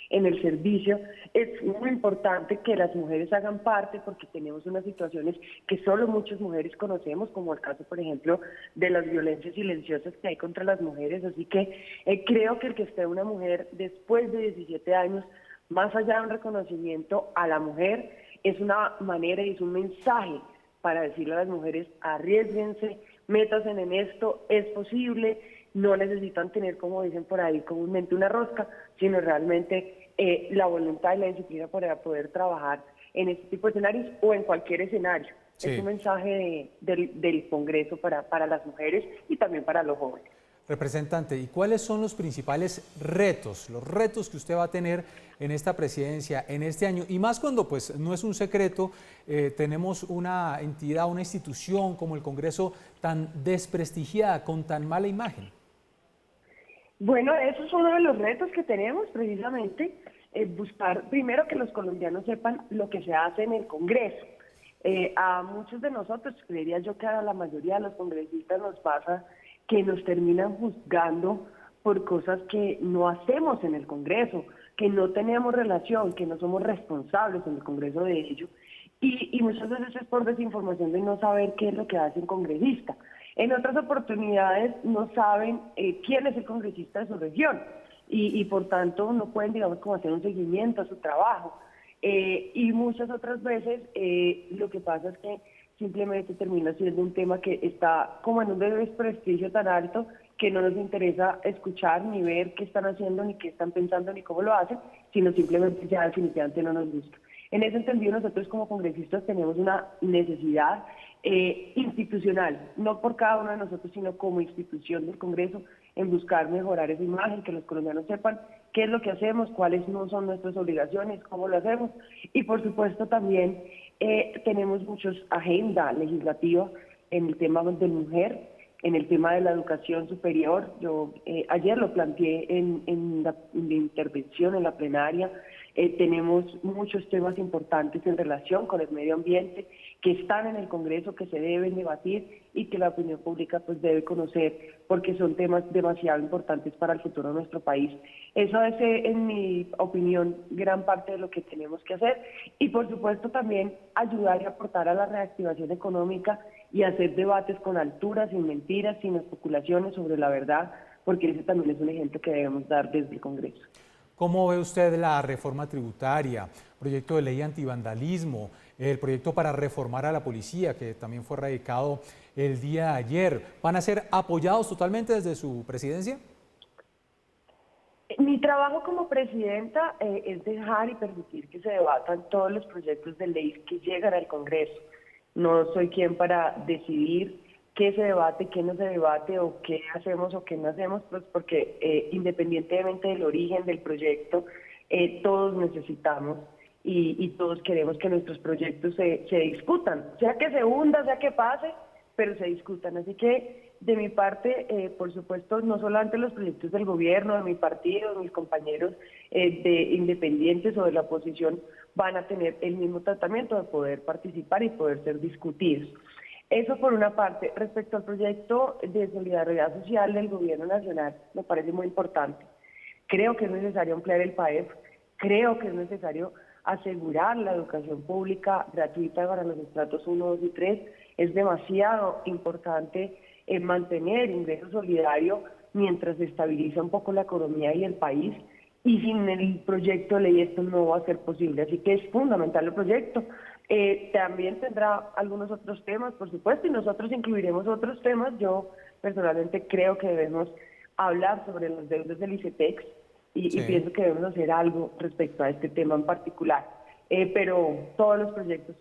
en el servicio, es muy importante que las mujeres hagan parte, porque tenemos unas situaciones que solo muchas mujeres conocemos, como el caso, por ejemplo, de las violencias silenciosas que hay contra las mujeres. Así que creo que el que esté una mujer después de 17 años, más allá de un reconocimiento a la mujer, es una manera y es un mensaje para decirle a las mujeres: arriésguense, métanse en esto, es posible, no necesitan tener, como dicen por ahí comúnmente, una rosca, sino realmente la voluntad y la disciplina para poder trabajar en este tipo de escenarios o en cualquier escenario. Sí. Es un mensaje del Congreso para las mujeres y también para los jóvenes. Representante, ¿y cuáles son los principales retos, los retos que usted va a tener en esta presidencia, en este año? Y más cuando, pues, no es un secreto, tenemos una entidad, una institución como el Congreso tan desprestigiada, con tan mala imagen. Bueno, eso es uno de los retos que tenemos, precisamente, buscar primero que los colombianos sepan lo que se hace en el Congreso. A muchos de nosotros, creería yo que a la mayoría de los congresistas nos pasa que nos terminan juzgando por cosas que no hacemos en el Congreso, que no tenemos relación, que no somos responsables en el Congreso de ello, y muchas veces es por desinformación de no saber qué es lo que hace un congresista. En otras oportunidades no saben quién es el congresista de su región, y por tanto no pueden, digamos, como hacer un seguimiento a su trabajo. Y muchas otras veces lo que pasa es que simplemente termina siendo un tema que está como en un desprestigio tan alto que no nos interesa escuchar ni ver qué están haciendo, ni qué están pensando, ni cómo lo hacen, sino simplemente ya definitivamente no nos gusta. En ese sentido, nosotros como congresistas tenemos una necesidad institucional, no por cada uno de nosotros, sino como institución del Congreso, en buscar mejorar esa imagen, que los colombianos sepan qué es lo que hacemos, cuáles no son nuestras obligaciones, cómo lo hacemos. Y por supuesto también tenemos muchos agenda legislativa en el tema de mujer, en el tema de la educación superior. Yo ayer lo planteé en la intervención en la plenaria. Tenemos muchos temas importantes en relación con el medio ambiente que están en el Congreso, que se deben debatir y que la opinión pública pues debe conocer, porque son temas demasiado importantes para el futuro de nuestro país. Eso es, en mi opinión, gran parte de lo que tenemos que hacer, y por supuesto también ayudar y aportar a la reactivación económica y hacer debates con altura, sin mentiras, sin especulaciones, sobre la verdad, porque ese también es un ejemplo que debemos dar desde el Congreso. ¿Cómo ve usted la reforma tributaria, proyecto de ley antivandalismo, el proyecto para reformar a la policía, que también fue radicado el día de ayer? ¿Van a ser apoyados totalmente desde su presidencia? Mi trabajo como presidenta es dejar y permitir que se debatan todos los proyectos de ley que llegan al Congreso. No soy quien para decidir qué se debate, qué no se debate, o qué hacemos o qué no hacemos, pues porque independientemente del origen del proyecto, todos necesitamos y todos queremos que nuestros proyectos se discutan, sea que se hunda, sea que pase, pero se discutan. Así que de mi parte, por supuesto, no solamente los proyectos del gobierno, de mi partido, de mis compañeros de independientes o de la oposición van a tener el mismo tratamiento de poder participar y poder ser discutidos. Eso por una parte. Respecto al proyecto de solidaridad social del gobierno nacional, me parece muy importante. Creo que es necesario ampliar el PAEF, creo que es necesario asegurar la educación pública gratuita para los estratos 1, 2 y 3. Es demasiado importante mantener ingreso solidario mientras se estabiliza un poco la economía y el país, y sin el proyecto de ley esto no va a ser posible, así que es fundamental el proyecto. También tendrá algunos otros temas, por supuesto, y nosotros incluiremos otros temas. Yo personalmente creo que debemos hablar sobre los deudos del ICETEX y pienso que debemos hacer algo respecto a este tema en particular. Pero todos los proyectos,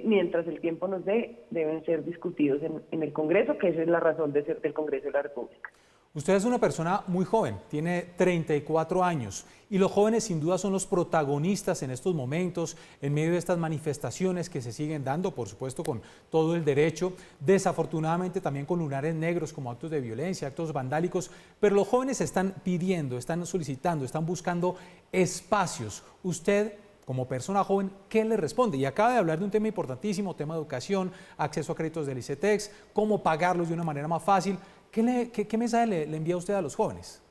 mientras el tiempo nos dé, deben ser discutidos en el Congreso, que esa es la razón de ser del Congreso de la República. Usted es una persona muy joven, tiene 34 años, y los jóvenes sin duda son los protagonistas en estos momentos, en medio de estas manifestaciones que se siguen dando, por supuesto con todo el derecho, desafortunadamente también con lunares negros como actos de violencia, actos vandálicos, pero los jóvenes están pidiendo, están solicitando, están buscando espacios. ¿Usted como persona joven, ¿qué le responde? Y acaba de hablar de un tema importantísimo, tema de educación, acceso a créditos del ICETEX, cómo pagarlos de una manera más fácil. ¿Qué mensaje le envía usted a los jóvenes?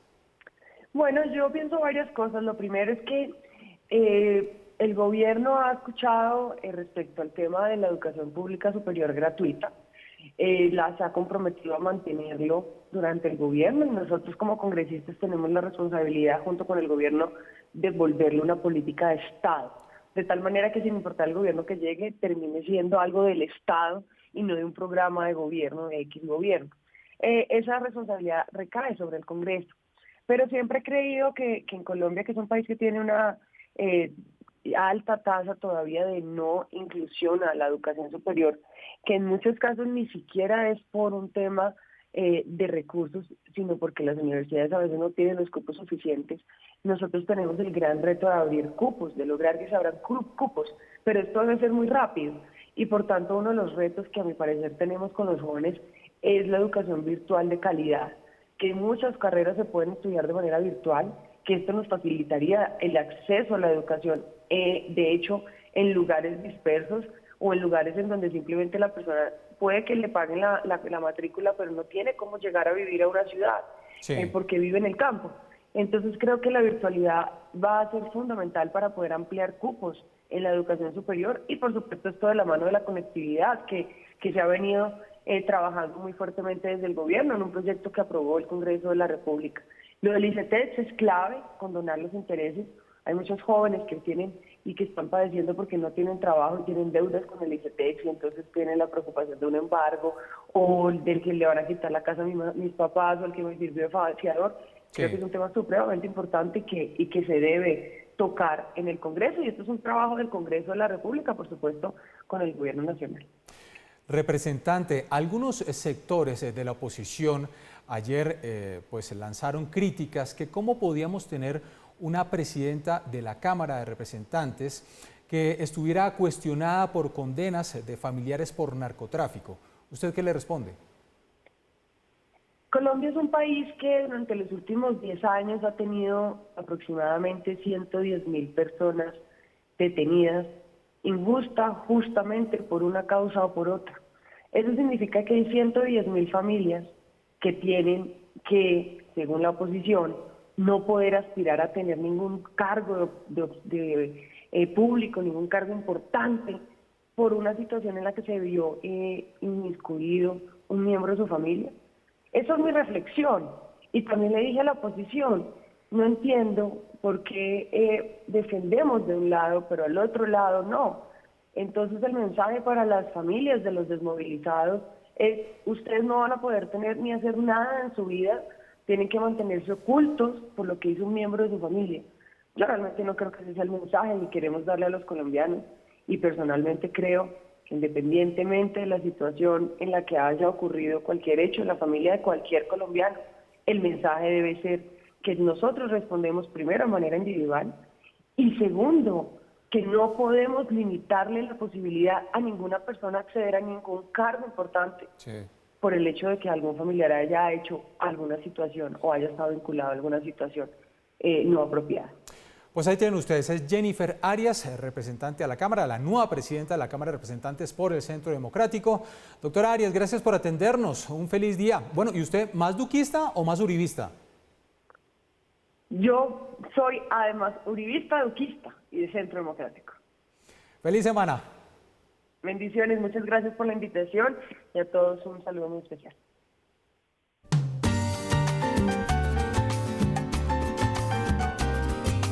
Bueno, yo pienso varias cosas. Lo primero es que el gobierno ha escuchado respecto al tema de la educación pública superior gratuita. Se ha comprometido a mantenerlo durante el gobierno y nosotros como congresistas tenemos la responsabilidad junto con el gobierno de volverle una política de Estado, de tal manera que sin importar el gobierno que llegue termine siendo algo del Estado y no de un programa de gobierno, de X gobierno. Esa responsabilidad recae sobre el Congreso, pero siempre he creído que en Colombia, que es un país que tiene una alta tasa todavía de no inclusión a la educación superior, que en muchos casos ni siquiera es por un tema de recursos, sino porque las universidades a veces no tienen los cupos suficientes. Nosotros tenemos el gran reto de abrir cupos, de lograr que se abran cupos, pero esto debe ser muy rápido y por tanto uno de los retos que a mi parecer tenemos con los jóvenes es la educación virtual de calidad, que muchas carreras se pueden estudiar de manera virtual, que esto nos facilitaría el acceso a la educación, de hecho, en lugares dispersos o en lugares en donde simplemente la persona puede que le paguen la matrícula, pero no tiene cómo llegar a vivir a una ciudad, porque vive en el campo. Entonces creo que la virtualidad va a ser fundamental para poder ampliar cupos en la educación superior y por supuesto esto de la mano de la conectividad que se ha venido trabajando muy fuertemente desde el gobierno en un proyecto que aprobó el Congreso de la República. Lo del ICETEX es clave, condonar los intereses. Hay muchos jóvenes que tienen y que están padeciendo porque no tienen trabajo y tienen deudas con el ICETEX y entonces tienen la preocupación de un embargo o del que le van a quitar la casa a mis papás o el que me sirvió de financiador. Creo que es un tema supremamente importante y que se debe tocar en el Congreso y esto es un trabajo del Congreso de la República, por supuesto, con el Gobierno Nacional. Representante, algunos sectores de la oposición ayer pues lanzaron críticas que cómo podíamos tener una presidenta de la Cámara de Representantes que estuviera cuestionada por condenas de familiares por narcotráfico. ¿Usted qué le responde? Colombia es un país que durante los últimos 10 años ha tenido aproximadamente 110.000 personas detenidas justamente por una causa o por otra. Eso significa que hay 110.000 familias que tienen que, según la oposición, no poder aspirar a tener ningún cargo público, ningún cargo importante, por una situación en la que se vio inmiscuido un miembro de su familia. Eso es mi reflexión. Y también le dije a la oposición, no entiendo por qué defendemos de un lado, pero al otro lado no. Entonces el mensaje para las familias de los desmovilizados es, ustedes no van a poder tener ni hacer nada en su vida, tienen que mantenerse ocultos por lo que hizo un miembro de su familia. Yo realmente no creo que ese sea el mensaje ni queremos darle a los colombianos y personalmente creo que independientemente de la situación en la que haya ocurrido cualquier hecho en la familia de cualquier colombiano, el mensaje debe ser que nosotros respondemos primero de manera individual y segundo, que no podemos limitarle la posibilidad a ninguna persona a acceder a ningún cargo importante por el hecho de que algún familiar haya hecho alguna situación o haya estado vinculado a alguna situación no apropiada. Pues ahí tienen ustedes, es Jennifer Arias, representante a la Cámara, la nueva presidenta de la Cámara de Representantes por el Centro Democrático. Doctora Arias, gracias por atendernos, un feliz día. Bueno, ¿y usted más duquista o más uribista? Yo soy además uribista, duquista y de Centro Democrático. Feliz semana. Bendiciones, muchas gracias por la invitación y a todos un saludo muy especial.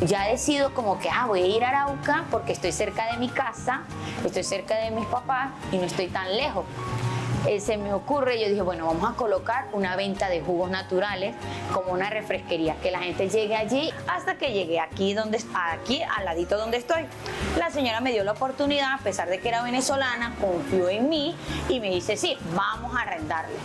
Ya decido como que voy a ir a Arauca porque estoy cerca de mi casa, estoy cerca de mis papás y no estoy tan lejos. Se me ocurre, yo dije, bueno, vamos a colocar una venta de jugos naturales como una refresquería, que la gente llegue allí, hasta que llegué aquí al ladito donde estoy. La señora me dio la oportunidad, a pesar de que era venezolana, confió en mí y me dice, sí, vamos a arrendarle.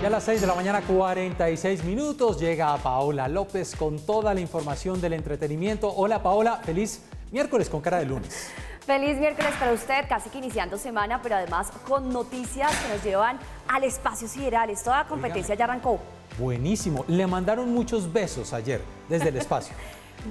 Ya a las 6 de la mañana, 46 minutos, llega Paola López con toda la información del entretenimiento. Hola Paola, feliz miércoles con cara de lunes. Feliz miércoles para usted, casi que iniciando semana, pero además con noticias que nos llevan al espacio sideral. Toda la competencia ya arrancó. Buenísimo, le mandaron muchos besos ayer desde el espacio.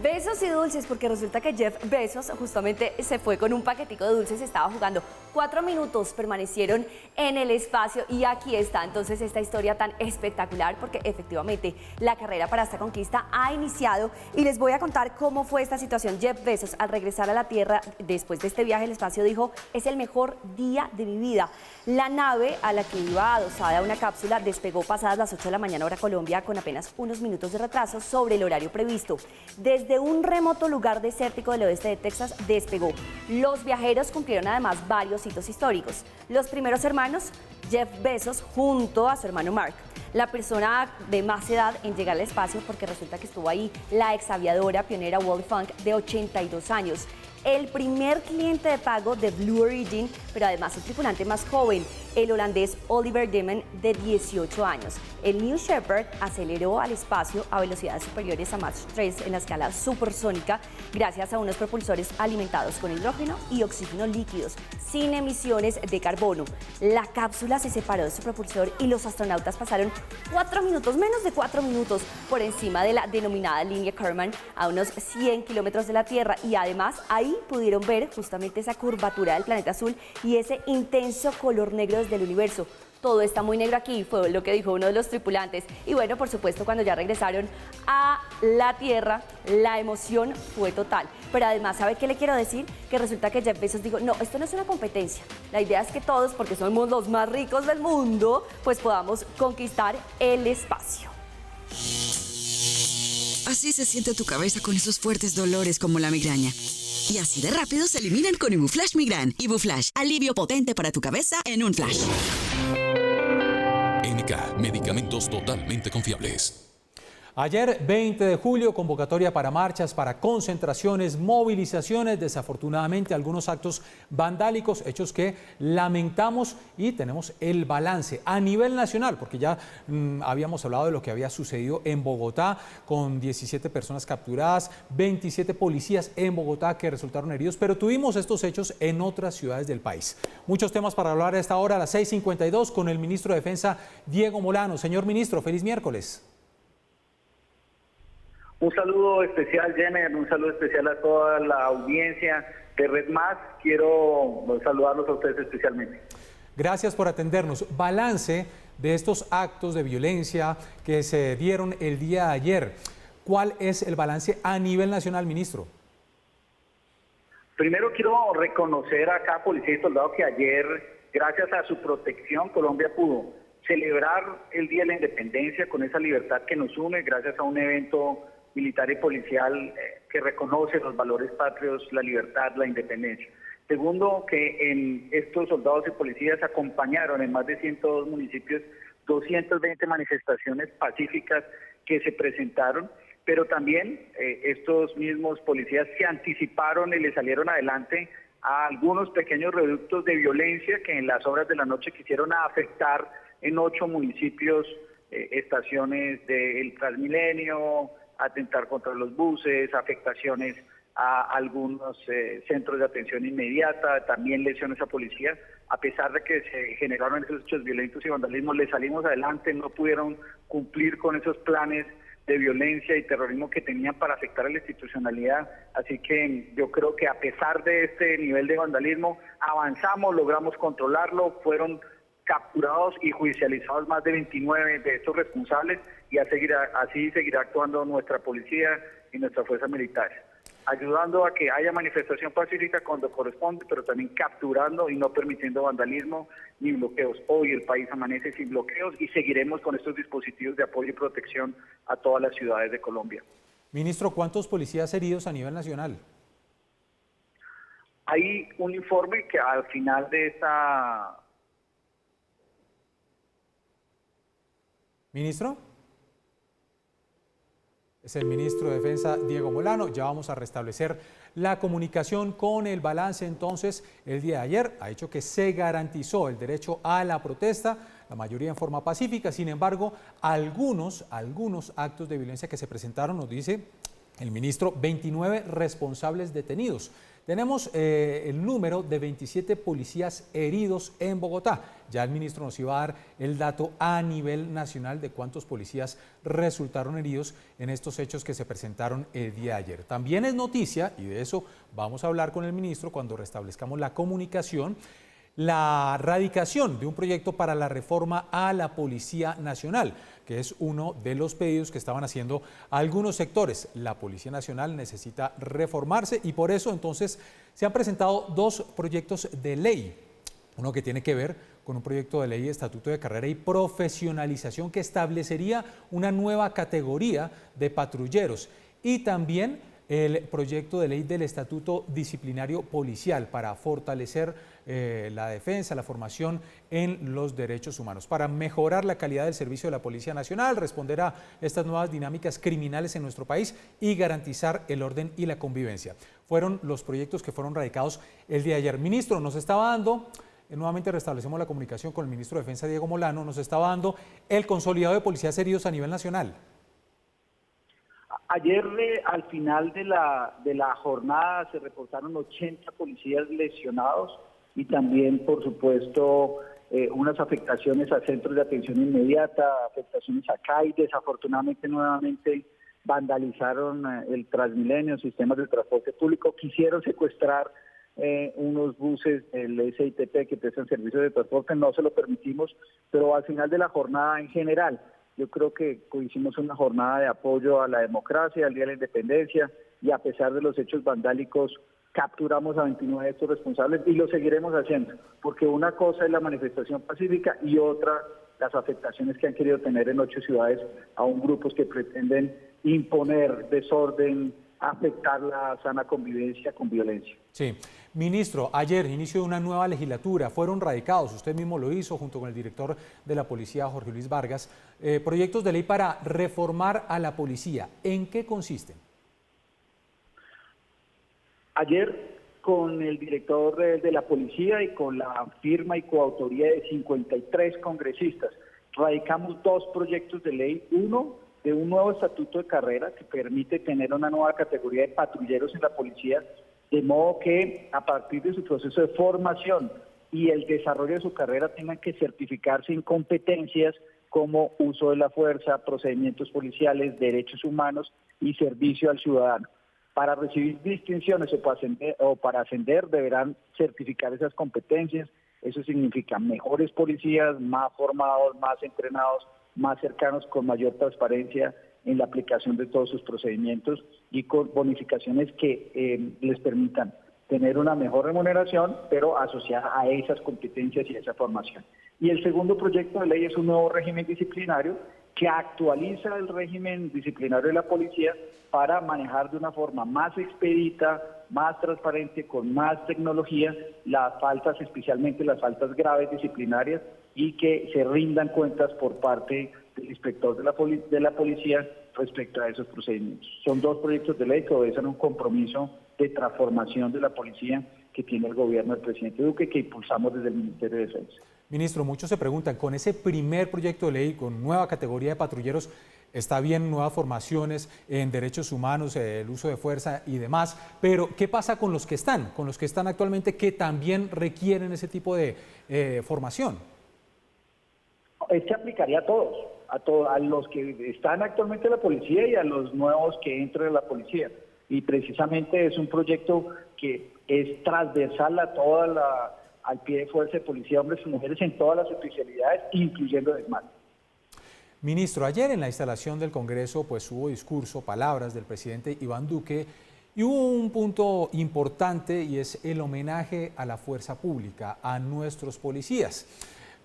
Besos y dulces, porque resulta que Jeff Bezos justamente se fue con un paquetico de dulces, estaba jugando 4 minutos, permanecieron en el espacio y aquí está entonces esta historia tan espectacular, porque efectivamente la carrera para esta conquista ha iniciado y les voy a contar cómo fue esta situación. Jeff Bezos, al regresar a la Tierra después de este viaje al espacio, dijo: es el mejor día de mi vida. La nave a la que iba adosada una cápsula despegó pasadas las 8 de la mañana hora Colombia, con apenas unos minutos de retraso sobre el horario previsto. Desde un remoto lugar desértico del oeste de Texas despegó. Los viajeros cumplieron además varios hitos históricos. Los primeros hermanos, Jeff Bezos junto a su hermano Mark, la persona de más edad en llegar al espacio, porque resulta que estuvo ahí la exaviadora pionera Wally Funk, de 82 años. El primer cliente de pago de Blue Origin, pero además el tripulante más joven, el holandés Oliver Demen, de 18 años. El New Shepard aceleró al espacio a velocidades superiores a Mach 3 en la escala supersónica gracias a unos propulsores alimentados con hidrógeno y oxígeno líquidos, sin emisiones de carbono. La cápsula se separó de su propulsor y los astronautas pasaron 4 minutos, menos de 4 minutos, por encima de la denominada línea Kármán, a unos 100 kilómetros de la Tierra, y además ahí pudieron ver justamente esa curvatura del planeta azul y ese intenso color negro desde el universo. Todo está muy negro aquí, fue lo que dijo uno de los tripulantes. Y bueno, por supuesto, cuando ya regresaron a la Tierra, la emoción fue total. Pero además, ¿sabe qué le quiero decir? Que resulta que Jeff Bezos dijo: no, esto no es una competencia. La idea es que todos, porque somos los más ricos del mundo, pues podamos conquistar el espacio. Así se siente tu cabeza con esos fuertes dolores como la migraña. Y así de rápido se eliminan con Ibuflash Migran. Ibuflash, alivio potente para tu cabeza en un flash. NK, medicamentos totalmente confiables. Ayer, 20 de julio, convocatoria para marchas, para concentraciones, movilizaciones, desafortunadamente algunos actos vandálicos, hechos que lamentamos, y tenemos el balance a nivel nacional, porque ya habíamos hablado de lo que había sucedido en Bogotá, con 17 personas capturadas, 27 policías en Bogotá que resultaron heridos, pero tuvimos estos hechos en otras ciudades del país. Muchos temas para hablar a esta hora, a las 6:52, con el ministro de Defensa, Diego Molano. Señor ministro, feliz miércoles. Un saludo especial, Jenner, un saludo especial a toda la audiencia de Red Más. Quiero saludarlos a ustedes especialmente. Gracias por atendernos. Balance de estos actos de violencia que se dieron el día de ayer. ¿Cuál es el balance a nivel nacional, ministro? Primero quiero reconocer a cada policía y soldado que ayer, gracias a su protección, Colombia pudo celebrar el Día de la Independencia con esa libertad que nos une, gracias a un evento militar y policial que reconoce los valores patrios, la libertad, la independencia. Segundo, que en estos soldados y policías acompañaron en más de 102 municipios 220 manifestaciones pacíficas que se presentaron, pero también estos mismos policías se anticiparon y le salieron adelante a algunos pequeños reductos de violencia que en las horas de la noche quisieron afectar en 8 municipios, estaciones del Transmilenio, atentar contra los buses, afectaciones a algunos centros de atención inmediata, también lesiones a policía. A pesar de que se generaron esos hechos violentos y vandalismo, le salimos adelante, no pudieron cumplir con esos planes de violencia y terrorismo que tenían para afectar a la institucionalidad. Así que yo creo que a pesar de este nivel de vandalismo, avanzamos, logramos controlarlo, fueron capturados y judicializados más de 29 de estos responsables, y así seguirá actuando nuestra policía y nuestras fuerzas militares, ayudando a que haya manifestación pacífica cuando corresponde, pero también capturando y no permitiendo vandalismo ni bloqueos. Hoy el país amanece sin bloqueos y seguiremos con estos dispositivos de apoyo y protección a todas las ciudades de Colombia. Ministro, ¿cuántos policías heridos a nivel nacional? Hay un informe que al final de esta... ¿Ministro? Es el ministro de Defensa, Diego Molano. Ya vamos a restablecer la comunicación con el balance. Entonces, el día de ayer ha hecho que se garantizó el derecho a la protesta. la mayoría en forma pacífica. Sin embargo, algunos actos de violencia que se presentaron, nos dice el ministro, 29 responsables detenidos. Tenemos el número de 27 policías heridos en Bogotá. Ya el ministro nos iba a dar el dato a nivel nacional de cuántos policías resultaron heridos en estos hechos que se presentaron el día de ayer. También es noticia, y de eso vamos a hablar con el ministro cuando restablezcamos la comunicación, la radicación de un proyecto para la reforma a la Policía Nacional, que es uno de los pedidos que estaban haciendo algunos sectores. La Policía Nacional necesita reformarse y por eso entonces se han presentado dos proyectos de ley. Uno que tiene que ver con un proyecto de ley de estatuto de carrera y profesionalización que establecería una nueva categoría de patrulleros, y también el proyecto de ley del estatuto disciplinario policial para fortalecer la defensa, la formación en los derechos humanos, para mejorar la calidad del servicio de la Policía Nacional, responder a estas nuevas dinámicas criminales en nuestro país y garantizar el orden y la convivencia. Fueron los proyectos que fueron radicados el día de ayer. Ministro, nos estaba dando, nuevamente restablecemos la comunicación con el ministro de Defensa, Diego Molano, nos estaba dando el consolidado de policías heridos a nivel nacional. Ayer, al final de la jornada, se reportaron 80 policías lesionados y también, por supuesto, unas afectaciones a centros de atención inmediata, afectaciones a CAI. Desafortunadamente, nuevamente vandalizaron el Transmilenio, sistemas de transporte público. Quisieron secuestrar unos buses del SITP que prestan servicios de transporte. No se lo permitimos, pero al final de la jornada en general, yo creo que hicimos una jornada de apoyo a la democracia, al Día de la Independencia, y a pesar de los hechos vandálicos, capturamos a 29 de estos responsables y lo seguiremos haciendo, porque una cosa es la manifestación pacífica y otra las afectaciones que han querido tener en 8 ciudades a un grupos que pretenden imponer desorden, afectar la sana convivencia con violencia. Sí. Ministro, ayer, inicio de una nueva legislatura, fueron radicados, usted mismo lo hizo junto con el director de la policía, Jorge Luis Vargas, proyectos de ley para reformar a la policía. ¿En qué consisten? Ayer, con el director de la policía y con la firma y coautoría de 53 congresistas, radicamos 2 proyectos de ley. Uno, de un nuevo estatuto de carrera que permite tener una nueva categoría de patrulleros en la policía, de modo que a partir de su proceso de formación y el desarrollo de su carrera tengan que certificarse en competencias como uso de la fuerza, procedimientos policiales, derechos humanos y servicio al ciudadano. Para recibir distinciones o para ascender deberán certificar esas competencias. Eso significa mejores policías, más formados, más entrenados, más cercanos, con mayor transparencia en la aplicación de todos sus procedimientos y con bonificaciones que les permitan tener una mejor remuneración, pero asociada a esas competencias y a esa formación. Y el segundo proyecto de ley es un nuevo régimen disciplinario que actualiza el régimen disciplinario de la policía para manejar de una forma más expedita, más transparente, con más tecnología, las faltas, especialmente las faltas graves disciplinarias, y que se rindan cuentas por parte del inspector de la policía respecto a esos procedimientos. Son 2 proyectos de ley que obedecen un compromiso de transformación de la policía que tiene el gobierno del presidente Duque, que impulsamos desde el Ministerio de Defensa. Ministro, muchos se preguntan, con ese primer proyecto de ley, con nueva categoría de patrulleros, está bien, nuevas formaciones en derechos humanos, el uso de fuerza y demás, pero ¿qué pasa con los que están actualmente, que también requieren ese tipo de formación? Este aplicaría a todos, a los que están actualmente en la policía y a los nuevos que entren a la policía. Y precisamente es un proyecto que es transversal a al pie de fuerza de policía, hombres y mujeres en todas las especialidades, incluyendo el SMAT. Ministro, ayer en la instalación del Congreso pues hubo discurso, palabras del presidente Iván Duque, y hubo un punto importante y es el homenaje a la fuerza pública, a nuestros policías.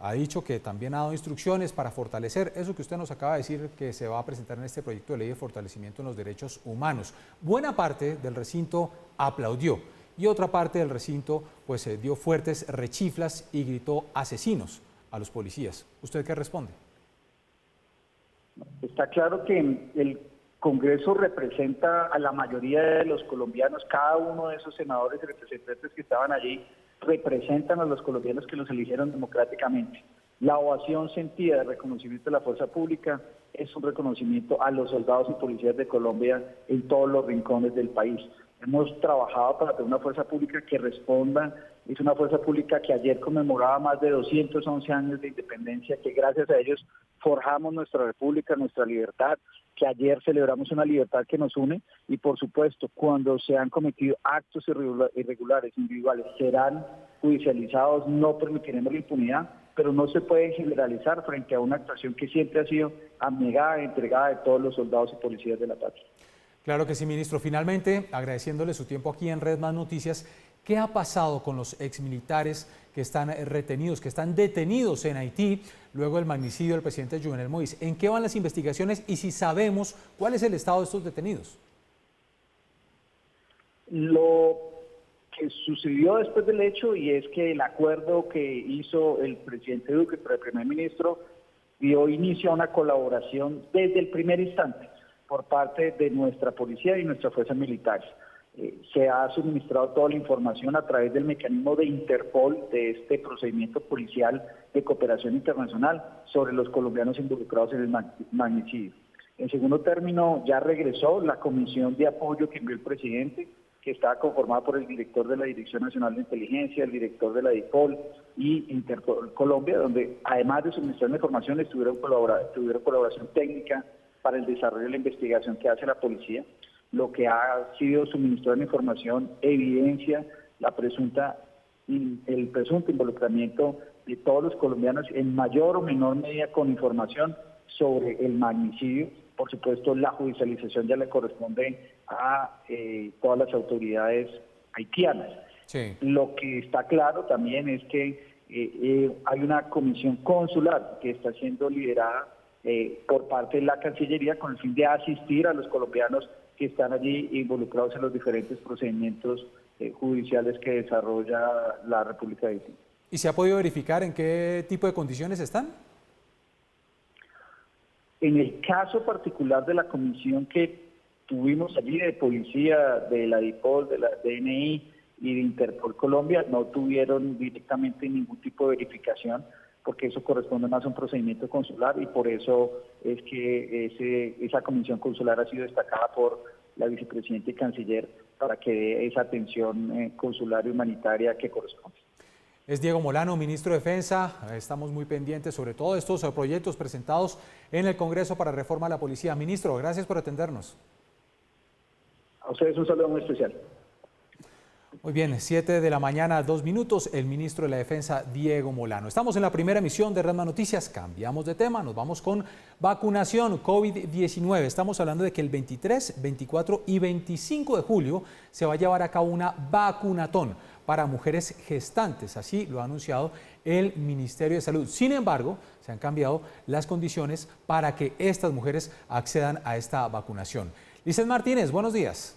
Ha dicho que también ha dado instrucciones para fortalecer eso que usted nos acaba de decir, que se va a presentar en este proyecto de ley de fortalecimiento en los derechos humanos. Buena parte del recinto aplaudió y otra parte del recinto pues dio fuertes rechiflas y gritó asesinos a los policías. ¿Usted qué responde? Está claro que el Congreso representa a la mayoría de los colombianos. Cada uno de esos senadores y representantes que estaban allí representan a los colombianos que los eligieron democráticamente. La ovación sentida de reconocimiento de la fuerza pública es un reconocimiento a los soldados y policías de Colombia en todos los rincones del país. Hemos trabajado para tener una fuerza pública que responda. Es una fuerza pública que ayer conmemoraba más de 211 años de independencia, que gracias a ellos forjamos nuestra república, nuestra libertad, que ayer celebramos una libertad que nos une y por supuesto cuando se han cometido actos irregulares individuales serán judicializados, no permitiremos la impunidad, pero no se puede generalizar frente a una actuación que siempre ha sido abnegada y entregada de todos los soldados y policías de la patria. Claro que sí, ministro. Finalmente, agradeciéndole su tiempo aquí en Red Más Noticias, ¿qué ha pasado con los exmilitares que están retenidos, que están detenidos en Haití luego del magnicidio del presidente Jovenel Moïse? ¿En qué van las investigaciones y si sabemos cuál es el estado de estos detenidos? Lo que sucedió después del hecho, y es que el acuerdo que hizo el presidente Duque para el primer ministro dio inicio a una colaboración desde el primer instante por parte de nuestra policía y nuestras fuerzas militares. Se ha suministrado toda la información a través del mecanismo de Interpol, de este procedimiento policial de cooperación internacional sobre los colombianos involucrados en el magnicidio. En segundo término, ya regresó la comisión de apoyo que envió el presidente, que estaba conformada por el director de la Dirección Nacional de Inteligencia, el director de la DIPOL y Interpol Colombia, donde además de suministrar la información tuvieron colaboración técnica para el desarrollo de la investigación que hace la policía. Lo que ha sido suministrar la información evidencia el presunto involucramiento de todos los colombianos en mayor o menor medida con información sobre el magnicidio. Por supuesto, la judicialización ya le corresponde a todas las autoridades haitianas. Sí. Lo que está claro también es que hay una comisión consular que está siendo liderada por parte de la Cancillería con el fin de asistir a los colombianos que están allí involucrados en los diferentes procedimientos judiciales que desarrolla la República de Haití. ¿Y se ha podido verificar en qué tipo de condiciones están? En el caso particular de la comisión que tuvimos allí de policía, de la DIPOL, de la DNI y de Interpol Colombia, no tuvieron directamente ningún tipo de verificación, porque eso corresponde más a un procedimiento consular y por eso es que esa comisión consular ha sido destacada por la vicepresidenta y canciller para que dé esa atención consular y humanitaria que corresponde. Es Diego Molano, ministro de Defensa. Estamos muy pendientes sobre todo estos proyectos presentados en el Congreso para reforma a la policía. Ministro, gracias por atendernos. A ustedes un saludo muy especial. Muy bien, 7 de la mañana, 2 minutos, el ministro de la Defensa, Diego Molano. Estamos en la primera emisión de Red Más Noticias, cambiamos de tema, nos vamos con vacunación COVID-19. Estamos hablando de que el 23, 24 y 25 de julio se va a llevar a cabo una vacunatón para mujeres gestantes, así lo ha anunciado el Ministerio de Salud. Sin embargo, se han cambiado las condiciones para que estas mujeres accedan a esta vacunación. Lizeth Martínez, buenos días.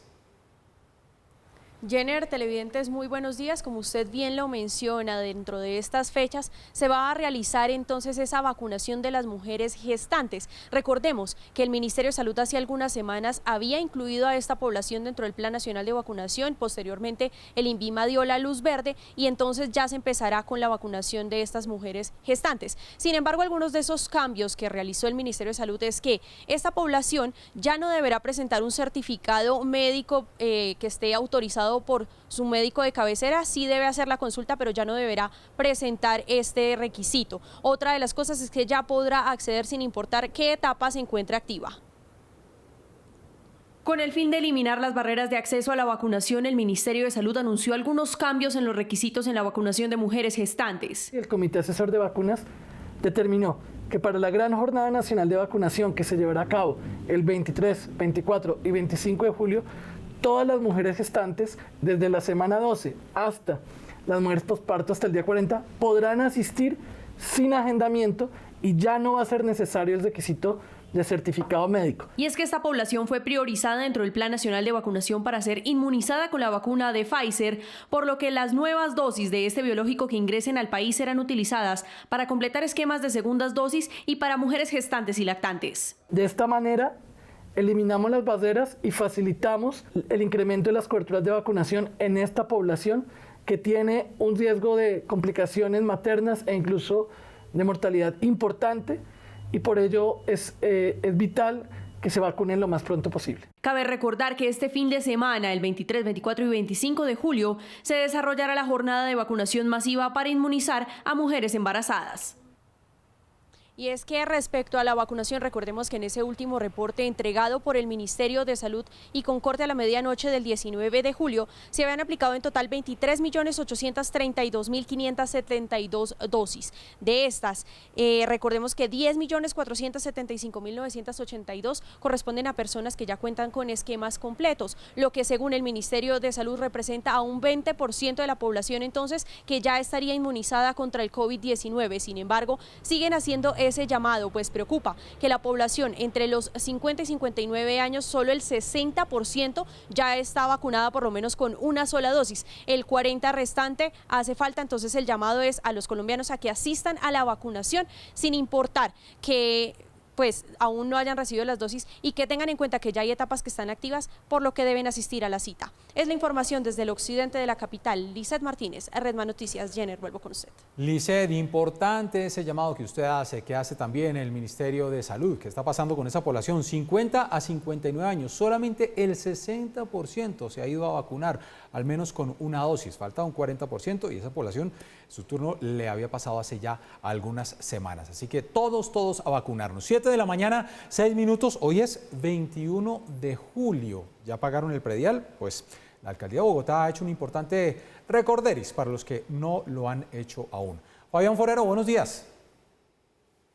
Jenner, televidentes, muy buenos días. Como usted bien lo menciona, dentro de estas fechas se va a realizar entonces esa vacunación de las mujeres gestantes. Recordemos que el Ministerio de Salud hace algunas semanas había incluido a esta población dentro del Plan Nacional de Vacunación. Posteriormente, el INVIMA dio la luz verde y entonces ya se empezará con la vacunación de estas mujeres gestantes. Sin embargo, algunos de esos cambios que realizó el Ministerio de Salud es que esta población ya no deberá presentar un certificado médico que esté autorizado por su médico de cabecera. Sí debe hacer la consulta, pero ya no deberá presentar este requisito. Otra de las cosas es que ya podrá acceder sin importar qué etapa se encuentre activa. Con el fin de eliminar las barreras de acceso a la vacunación, el Ministerio de Salud anunció algunos cambios en los requisitos en la vacunación de mujeres gestantes. El Comité Asesor de Vacunas determinó que para la gran jornada nacional de vacunación que se llevará a cabo el 23, 24 y 25 de julio, todas las mujeres gestantes, desde la semana 12 hasta las mujeres posparto hasta el día 40, podrán asistir sin agendamiento y ya no va a ser necesario el requisito de certificado médico. Y es que esta población fue priorizada dentro del Plan Nacional de Vacunación para ser inmunizada con la vacuna de Pfizer, por lo que las nuevas dosis de este biológico que ingresen al país serán utilizadas para completar esquemas de segundas dosis y para mujeres gestantes y lactantes. De esta manera, eliminamos las barreras y facilitamos el incremento de las coberturas de vacunación en esta población que tiene un riesgo de complicaciones maternas e incluso de mortalidad importante y por ello es vital que se vacunen lo más pronto posible. Cabe recordar que este fin de semana, el 23, 24 y 25 de julio, se desarrollará la jornada de vacunación masiva para inmunizar a mujeres embarazadas. Y es que respecto a la vacunación, recordemos que en ese último reporte entregado por el Ministerio de Salud y con corte a la medianoche del 19 de julio, se habían aplicado en total 23.832.572 dosis. De estas, recordemos que 10.475.982 corresponden a personas que ya cuentan con esquemas completos, lo que según el Ministerio de Salud representa a un 20% de la población entonces que ya estaría inmunizada contra el COVID-19. Sin embargo, siguen haciendo ese llamado, pues preocupa que la población entre los 50 y 59 años, solo el 60% ya está vacunada por lo menos con una sola dosis. El 40% restante hace falta, entonces el llamado es a los colombianos a que asistan a la vacunación sin importar que pues aún no hayan recibido las dosis y que tengan en cuenta que ya hay etapas que están activas, por lo que deben asistir a la cita. Es la información desde el occidente de la capital. Lizeth Martínez, Redman Noticias. Jenner, vuelvo con usted. Lizeth, importante ese llamado que usted hace, que hace también el Ministerio de Salud. ¿Qué está pasando con esa población? 50 a 59 años, solamente el 60% se ha ido a vacunar, al menos con una dosis. Falta un 40% y esa población, su turno le había pasado hace ya algunas semanas. Así que todos a vacunarnos. 7 de la mañana, 6 minutos. Hoy es 21 de julio. ¿Ya pagaron el predial? Pues la Alcaldía de Bogotá ha hecho un importante recorderis para los que no lo han hecho aún. Fabián Forero, buenos días.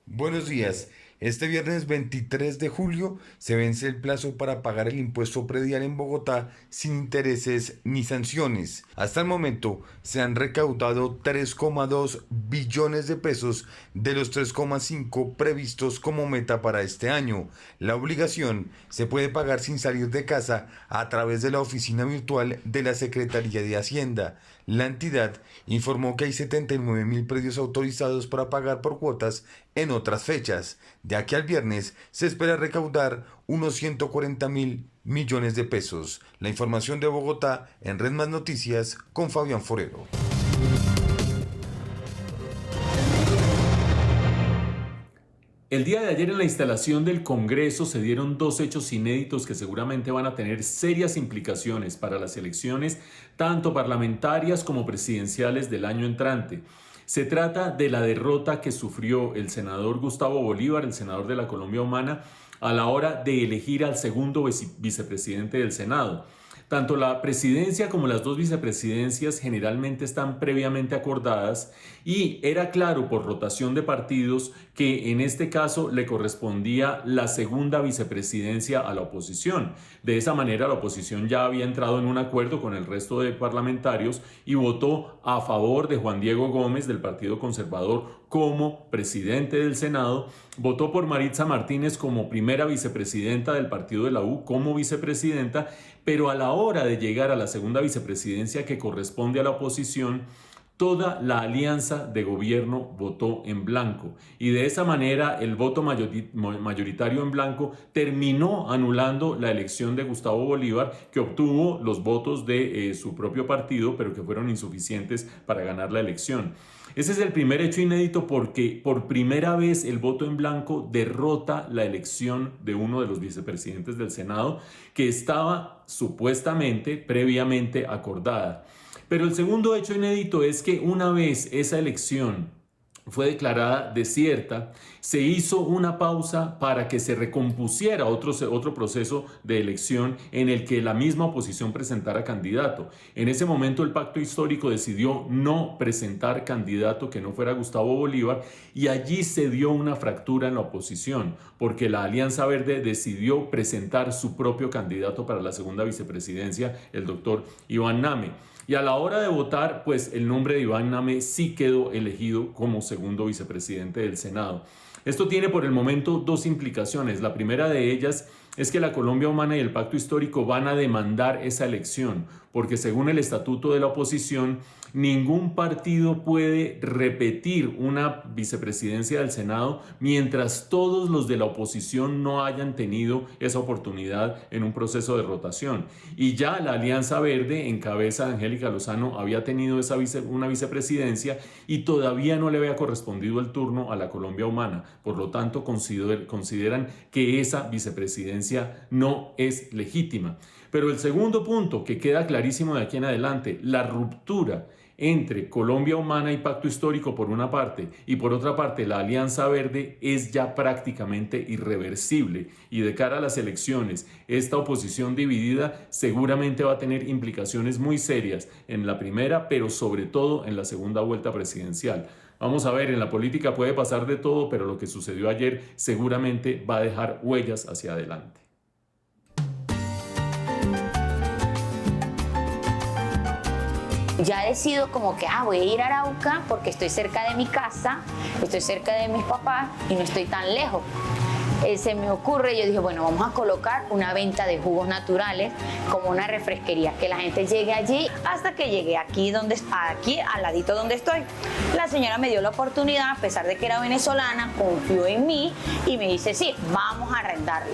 Buenos días. Este viernes 23 de julio se vence el plazo para pagar el impuesto predial en Bogotá sin intereses ni sanciones. Hasta el momento se han recaudado 3,2 billones de pesos de los 3,5 previstos como meta para este año. La obligación se puede pagar sin salir de casa a través de la oficina virtual de la Secretaría de Hacienda. La entidad informó que hay 79.000 predios autorizados para pagar por cuotas en otras fechas. De aquí al viernes se espera recaudar unos 140.000 millones de pesos. La información de Bogotá en Redman Noticias con Fabián Forero. El día de ayer en la instalación del Congreso se dieron dos hechos inéditos que seguramente van a tener serias implicaciones para las elecciones, tanto parlamentarias como presidenciales del año entrante. Se trata de la derrota que sufrió el senador Gustavo Bolívar, el senador de la Colombia Humana, a la hora de elegir al segundo vicepresidente del Senado. Tanto la presidencia como las dos vicepresidencias generalmente están previamente acordadas y era claro por rotación de partidos que en este caso le correspondía la segunda vicepresidencia a la oposición. De esa manera la oposición ya había entrado en un acuerdo con el resto de parlamentarios y votó a favor de Juan Diego Gómez del Partido Conservador como presidente del Senado, votó por Maritza Martínez como primera vicepresidenta del partido de la U como vicepresidenta, pero a la hora de llegar a la segunda vicepresidencia que corresponde a la oposición, toda la alianza de gobierno votó en blanco y de esa manera el voto mayoritario en blanco terminó anulando la elección de Gustavo Bolívar, que obtuvo los votos de su propio partido, pero que fueron insuficientes para ganar la elección. Ese es el primer hecho inédito porque por primera vez el voto en blanco derrota la elección de uno de los vicepresidentes del Senado que estaba supuestamente previamente acordada. Pero el segundo hecho inédito es que una vez esa elección fue declarada desierta, se hizo una pausa para que se recompusiera otro proceso de elección en el que la misma oposición presentara candidato. En ese momento el Pacto Histórico decidió no presentar candidato que no fuera Gustavo Bolívar y allí se dio una fractura en la oposición porque la Alianza Verde decidió presentar su propio candidato para la segunda vicepresidencia, el doctor Iván Name. Y a la hora de votar, pues el nombre de Iván Name sí quedó elegido como segundo vicepresidente del Senado. Esto tiene por el momento dos implicaciones. La primera de ellas es que la Colombia Humana y el Pacto Histórico van a demandar esa elección, porque según el estatuto de la oposición, ningún partido puede repetir una vicepresidencia del Senado mientras todos los de la oposición no hayan tenido esa oportunidad en un proceso de rotación. Y ya la Alianza Verde, en cabeza de Angélica Lozano, había tenido una vicepresidencia y todavía no le había correspondido el turno a la Colombia Humana. Por lo tanto, consideran que esa vicepresidencia no es legítima. Pero el segundo punto, que queda clarísimo de aquí en adelante, la ruptura entre Colombia Humana y Pacto Histórico por una parte y por otra parte la Alianza Verde, es ya prácticamente irreversible, y de cara a las elecciones esta oposición dividida seguramente va a tener implicaciones muy serias en la primera, pero sobre todo en la segunda vuelta presidencial. Vamos a ver, en la política puede pasar de todo, pero lo que sucedió ayer seguramente va a dejar huellas hacia adelante. Ya decido como que voy a ir a Arauca porque estoy cerca de mi casa, estoy cerca de mis papás y no estoy tan lejos. Se me ocurre, yo dije, bueno, vamos a colocar una venta de jugos naturales como una refresquería, que la gente llegue allí, hasta que llegué aquí al ladito donde estoy. La señora me dio la oportunidad, a pesar de que era venezolana, confió en mí y me dice, sí, vamos a arrendarle.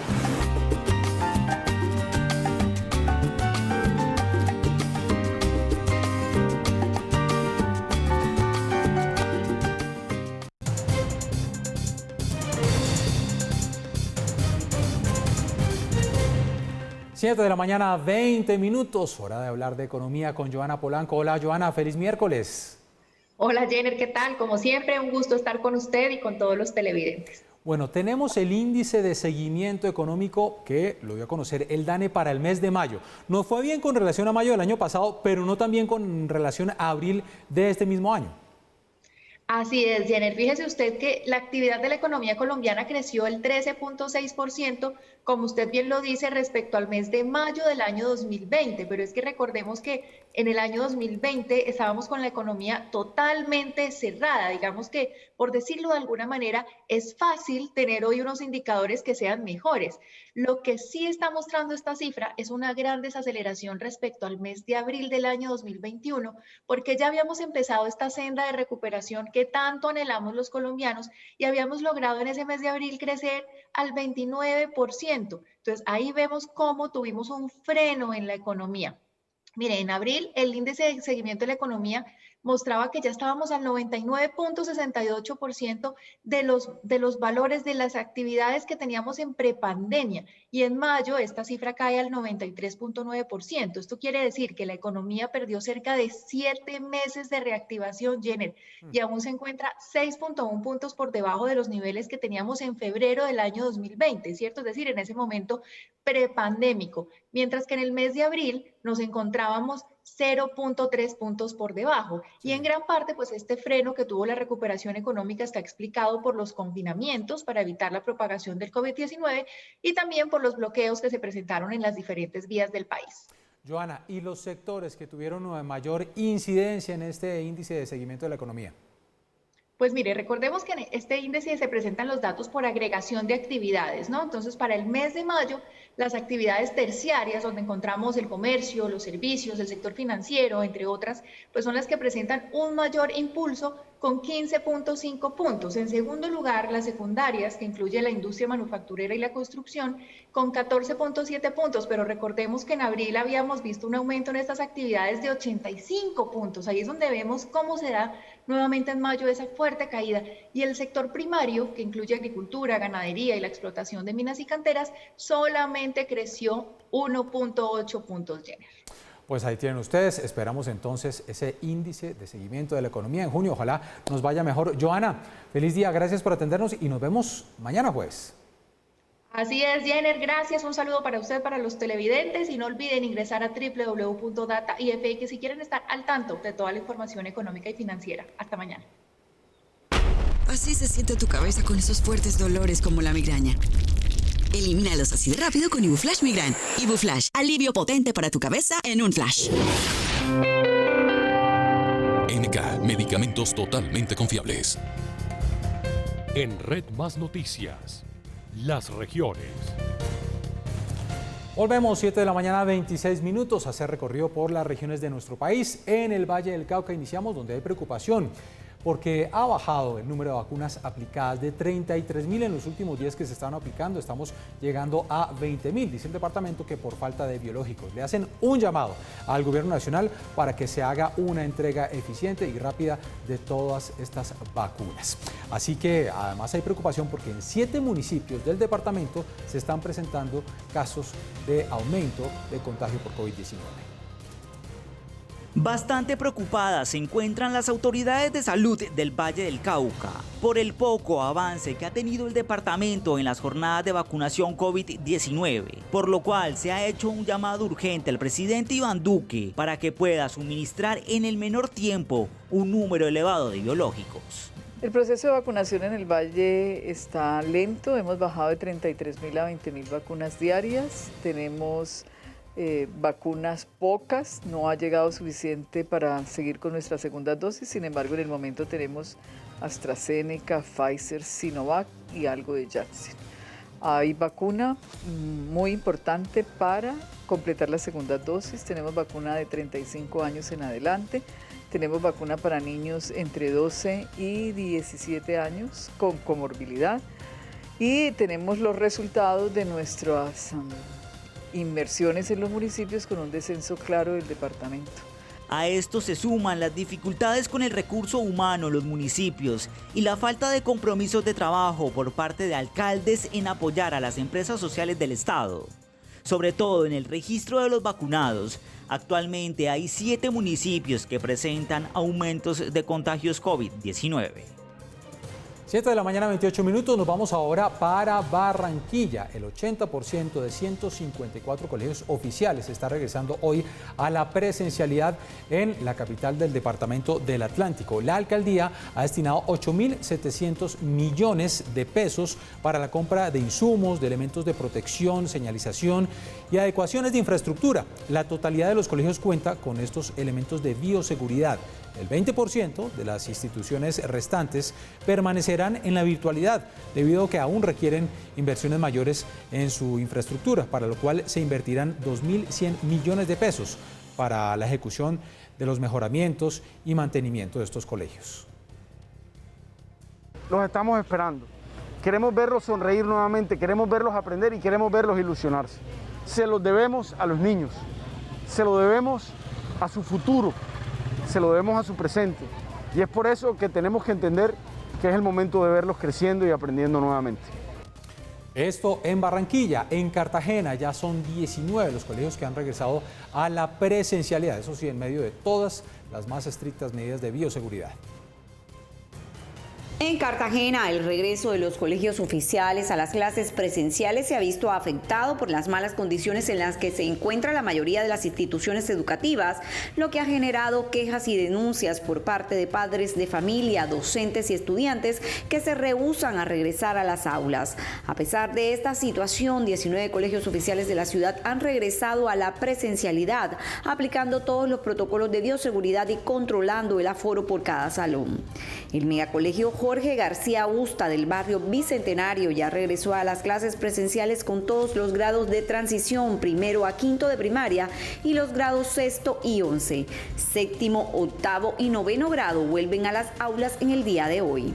7 de la mañana, 20 minutos, hora de hablar de economía con Joana Polanco. Hola Joana, feliz miércoles. Hola Jenner, ¿qué tal? Como siempre, un gusto estar con usted y con todos los televidentes. Bueno, tenemos el índice de seguimiento económico que lo dio a conocer el DANE para el mes de mayo. Nos fue bien con relación a mayo del año pasado, pero no tan bien con relación a abril de este mismo año. Así es, Jenner. Fíjese usted que la actividad de la economía colombiana creció el 13.6%, como usted bien lo dice, respecto al mes de mayo del año 2020. Pero es que recordemos que en el año 2020 estábamos con la economía totalmente cerrada. Digamos que, por decirlo de alguna manera, es fácil tener hoy unos indicadores que sean mejores. Lo que sí está mostrando esta cifra es una gran desaceleración respecto al mes de abril del año 2021, porque ya habíamos empezado esta senda de recuperación que tanto anhelamos los colombianos y habíamos logrado en ese mes de abril crecer al 29%. Entonces ahí vemos cómo tuvimos un freno en la economía. Mire, en abril el índice de seguimiento de la economía mostraba que ya estábamos al 99.68% de los valores de las actividades que teníamos en prepandemia, y en mayo esta cifra cae al 93.9%. Esto quiere decir que la economía perdió cerca de 7 meses de reactivación, Jenner, y aún se encuentra 6.1 puntos por debajo de los niveles que teníamos en febrero del año 2020, ¿cierto? Es decir, en ese momento prepandémico, mientras que en el mes de abril nos encontrábamos 0.3 puntos por debajo. Y en gran parte, pues este freno que tuvo la recuperación económica está explicado por los confinamientos para evitar la propagación del COVID-19 y también por los bloqueos que se presentaron en las diferentes vías del país. Joana, ¿y los sectores que tuvieron mayor incidencia en este índice de seguimiento de la economía? Pues mire, recordemos que en este índice se presentan los datos por agregación de actividades, ¿no? Entonces, para el mes de mayo, las actividades terciarias, donde encontramos el comercio, los servicios, el sector financiero, entre otras, pues son las que presentan un mayor impulso con 15.5 puntos. En segundo lugar, las secundarias, que incluye la industria manufacturera y la construcción, con 14.7 puntos, pero recordemos que en abril habíamos visto un aumento en estas actividades de 85 puntos. Ahí es donde vemos cómo se da nuevamente en mayo esa fuerte caída. Y el sector primario, que incluye agricultura, ganadería y la explotación de minas y canteras, solamente creció 1.8 puntos, Jenner. Pues ahí tienen ustedes, esperamos entonces ese índice de seguimiento de la economía en junio, ojalá nos vaya mejor. Joana, feliz día, gracias por atendernos y nos vemos mañana jueves. Así es, Jenner, gracias, un saludo para usted, para los televidentes, y no olviden ingresar a www.dataifi si quieren estar al tanto de toda la información económica y financiera. Hasta mañana. Así se siente tu cabeza con esos fuertes dolores como la migraña. Elimínalos así de rápido con Ibuflash Migran. Ibuflash, alivio potente para tu cabeza en un flash. NK, medicamentos totalmente confiables. En Red Más Noticias, las regiones. Volvemos 7 de la mañana, 26 minutos, a hacer recorrido por las regiones de nuestro país. En el Valle del Cauca iniciamos donde hay preocupación, porque ha bajado el número de vacunas aplicadas de 33.000 en los últimos días que se estaban aplicando. Estamos llegando a 20.000, dice el departamento que por falta de biológicos. Le hacen un llamado al gobierno nacional para que se haga una entrega eficiente y rápida de todas estas vacunas. Así que además hay preocupación porque en 7 municipios del departamento se están presentando casos de aumento de contagio por COVID-19. Bastante preocupadas se encuentran las autoridades de salud del Valle del Cauca por el poco avance que ha tenido el departamento en las jornadas de vacunación COVID-19, por lo cual se ha hecho un llamado urgente al presidente Iván Duque para que pueda suministrar en el menor tiempo un número elevado de biológicos. El proceso de vacunación en el Valle está lento, hemos bajado de 33.000 a 20.000 vacunas diarias, tenemos vacunas pocas, no ha llegado suficiente para seguir con nuestra segunda dosis, sin embargo en el momento tenemos AstraZeneca, Pfizer, Sinovac y algo de Janssen. Hay vacuna muy importante para completar la segunda dosis, tenemos vacuna de 35 años en adelante, tenemos vacuna para niños entre 12 y 17 años con comorbilidad y tenemos los resultados de nuestras inversiones en los municipios con un descenso claro del departamento. A esto se suman las dificultades con el recurso humano en los municipios y la falta de compromisos de trabajo por parte de alcaldes en apoyar a las empresas sociales del Estado. Sobre todo en el registro de los vacunados, actualmente hay 7 municipios que presentan aumentos de contagios COVID-19. 7 de la mañana, 28 minutos, nos vamos ahora para Barranquilla. El 80% de 154 colegios oficiales está regresando hoy a la presencialidad en la capital del departamento del Atlántico. La alcaldía ha destinado 8.700 millones de pesos para la compra de insumos, de elementos de protección, señalización y adecuaciones de infraestructura. La totalidad de los colegios cuenta con estos elementos de bioseguridad. El 20% de las instituciones restantes permanecerán en la virtualidad, debido a que aún requieren inversiones mayores en su infraestructura, para lo cual se invertirán 2.100 millones de pesos para la ejecución de los mejoramientos y mantenimiento de estos colegios. Los estamos esperando. Queremos verlos sonreír nuevamente, queremos verlos aprender y queremos verlos ilusionarse. Se los debemos a los niños, se lo debemos a su futuro, se lo debemos a su presente. Y es por eso que tenemos que entender que es el momento de verlos creciendo y aprendiendo nuevamente. Esto en Barranquilla. En Cartagena ya son 19 los colegios que han regresado a la presencialidad, eso sí, en medio de todas las más estrictas medidas de bioseguridad. En Cartagena, el regreso de los colegios oficiales a las clases presenciales se ha visto afectado por las malas condiciones en las que se encuentra la mayoría de las instituciones educativas, lo que ha generado quejas y denuncias por parte de padres de familia, docentes y estudiantes que se rehúsan a regresar a las aulas. A pesar de esta situación, 19 colegios oficiales de la ciudad han regresado a la presencialidad, aplicando todos los protocolos de bioseguridad y controlando el aforo por cada salón. El megacolegio Jorge García Busta del barrio Bicentenario ya regresó a las clases presenciales con todos los grados de transición, primero a quinto de primaria y los grados sexto y 11. Séptimo, octavo y noveno grado vuelven a las aulas en el día de hoy.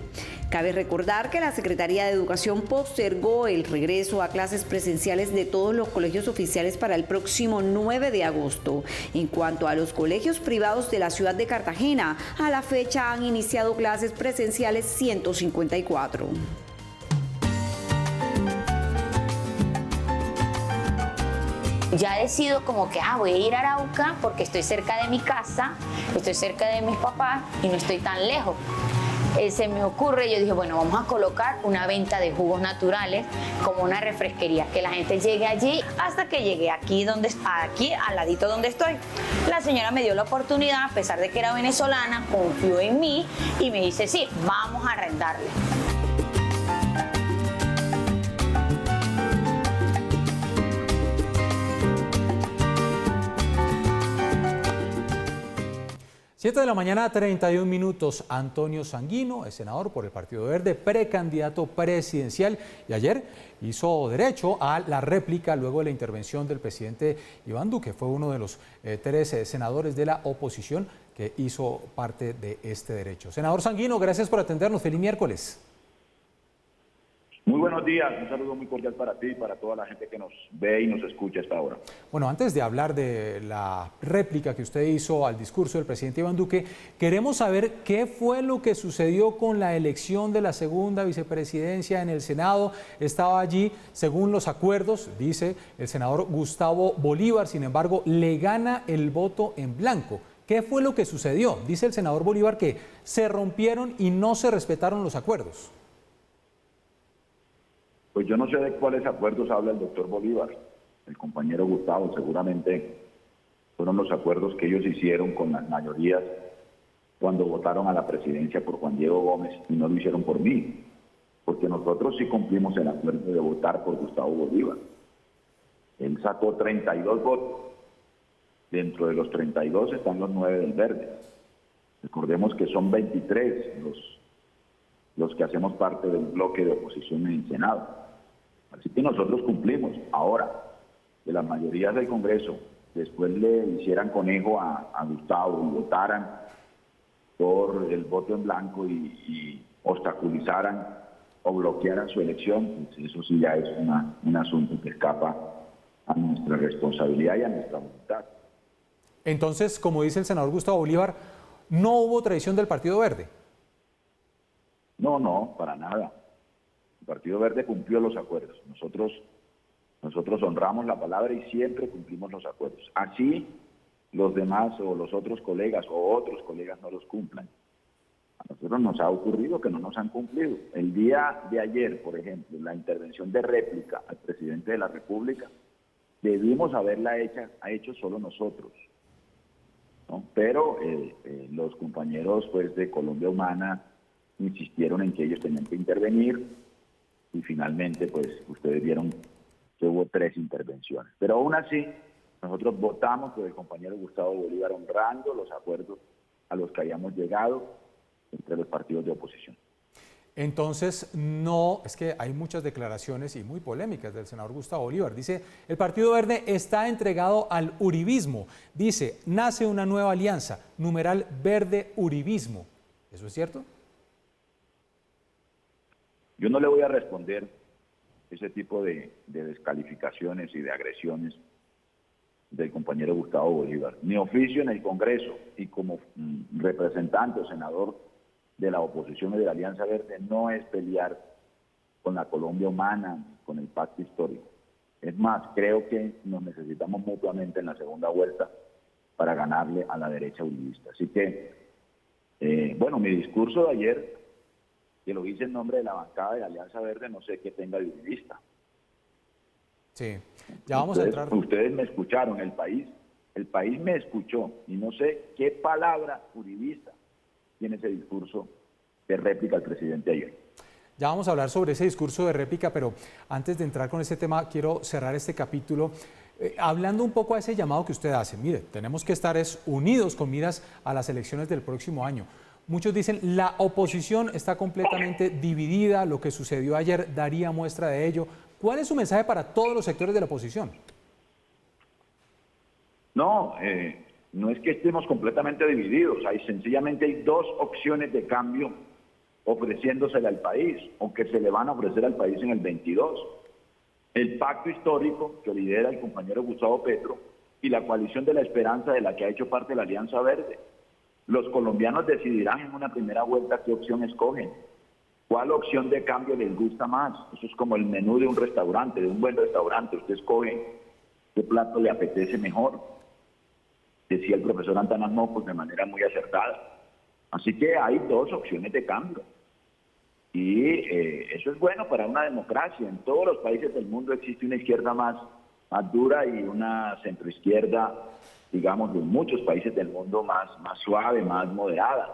Cabe recordar que la Secretaría de Educación postergó el regreso a clases presenciales de todos los colegios oficiales para el próximo 9 de agosto. En cuanto a los colegios privados de la ciudad de Cartagena, a la fecha han iniciado clases presenciales 154. Ya decido como que voy a ir a Arauca porque estoy cerca de mi casa, estoy cerca de mis papás y no estoy tan lejos. Se me ocurre, yo dije, bueno, vamos a colocar una venta de jugos naturales como una refresquería, que la gente llegue allí, hasta que llegué aquí al ladito donde estoy. La señora me dio la oportunidad, a pesar de que era venezolana, confió en mí y me dice, sí, vamos a arrendarle. 7 de la mañana, 31 minutos. Antonio Sanguino es senador por el Partido Verde, precandidato presidencial, y ayer hizo derecho a la réplica luego de la intervención del presidente Iván Duque. Fue uno de los 3 senadores de la oposición que hizo parte de este derecho. Senador Sanguino, gracias por atendernos. Feliz miércoles. Muy buenos días, un saludo muy cordial para ti y para toda la gente que nos ve y nos escucha a esta hora. Bueno, antes de hablar de la réplica que usted hizo al discurso del presidente Iván Duque, queremos saber qué fue lo que sucedió con la elección de la segunda vicepresidencia en el Senado. Estaba allí, según los acuerdos, dice el senador Gustavo Bolívar, sin embargo, le gana el voto en blanco. ¿Qué fue lo que sucedió? Dice el senador Bolívar que se rompieron y no se respetaron los acuerdos. Pues yo no sé de cuáles acuerdos habla el doctor Bolívar, el compañero Gustavo. Seguramente fueron los acuerdos que ellos hicieron con las mayorías cuando votaron a la presidencia por Juan Diego Gómez y no lo hicieron por mí, porque nosotros sí cumplimos el acuerdo de votar por Gustavo Bolívar. Él sacó 32 votos, dentro de los 32 están los 9 del Verde. Recordemos que son 23 los que hacemos parte del bloque de oposición en el Senado. Así que nosotros cumplimos. Ahora, que las mayorías del Congreso después le hicieran conejo a Gustavo y votaran por el voto en blanco y obstaculizaran o bloquearan su elección, pues eso sí ya es un asunto que escapa a nuestra responsabilidad y a nuestra voluntad. Entonces, como dice el senador Gustavo Bolívar, ¿no hubo traición del Partido Verde? No, para nada. El Partido Verde cumplió los acuerdos. Nosotros honramos la palabra y siempre cumplimos los acuerdos. Así los demás o los otros colegas o otros colegas no los cumplan. A nosotros nos ha ocurrido que no nos han cumplido. El día de ayer, por ejemplo, la intervención de réplica al presidente de la República, debimos haberla hecho solo nosotros, ¿no? Pero los compañeros pues, de Colombia Humana insistieron en que ellos tenían que intervenir y finalmente pues ustedes vieron que hubo 3 intervenciones. Pero aún así nosotros votamos por el compañero Gustavo Bolívar honrando los acuerdos a los que habíamos llegado entre los partidos de oposición. Entonces, no, es que hay muchas declaraciones y muy polémicas del senador Gustavo Bolívar. Dice, el Partido Verde está entregado al uribismo. Dice, nace una nueva alianza, numeral verde uribismo. ¿Eso es cierto? Yo no le voy a responder ese tipo de descalificaciones y de agresiones del compañero Gustavo Bolívar. Mi oficio en el Congreso y como representante o senador de la oposición y de la Alianza Verde no es pelear con la Colombia Humana, con el pacto histórico. Es más, creo que nos necesitamos mutuamente en la segunda vuelta para ganarle a la derecha uribista. Así que, bueno, mi discurso de ayer, que lo hice en nombre de la bancada de la Alianza Verde, no sé qué tenga de uribista. Sí, ya vamos a entrar. Ustedes me escucharon, el país me escuchó y no sé qué palabra uribista tiene ese discurso de réplica al presidente ayer. Ya vamos a hablar sobre ese discurso de réplica, pero antes de entrar con ese tema quiero cerrar este capítulo hablando un poco a ese llamado que usted hace. Mire, tenemos que estar unidos con miras a las elecciones del próximo año. Muchos dicen la oposición está completamente dividida, lo que sucedió ayer daría muestra de ello. ¿Cuál es su mensaje para todos los sectores de la oposición? No es que estemos completamente divididos, sencillamente hay 2 opciones de cambio ofreciéndosele al país o que se le van a ofrecer al país en el 22. El pacto histórico que lidera el compañero Gustavo Petro y la coalición de la esperanza de la que ha hecho parte la Alianza Verde. Los colombianos decidirán en una primera vuelta qué opción escogen, cuál opción de cambio les gusta más. Eso es como el menú de un restaurante, de un buen restaurante. Usted escoge qué plato le apetece mejor, decía el profesor Antanas Mocos de manera muy acertada. Así que hay 2 opciones de cambio. Y eso es bueno para una democracia. En todos los países del mundo existe una izquierda más dura y una centroizquierda, digamos, de muchos países del mundo más suave, más moderada.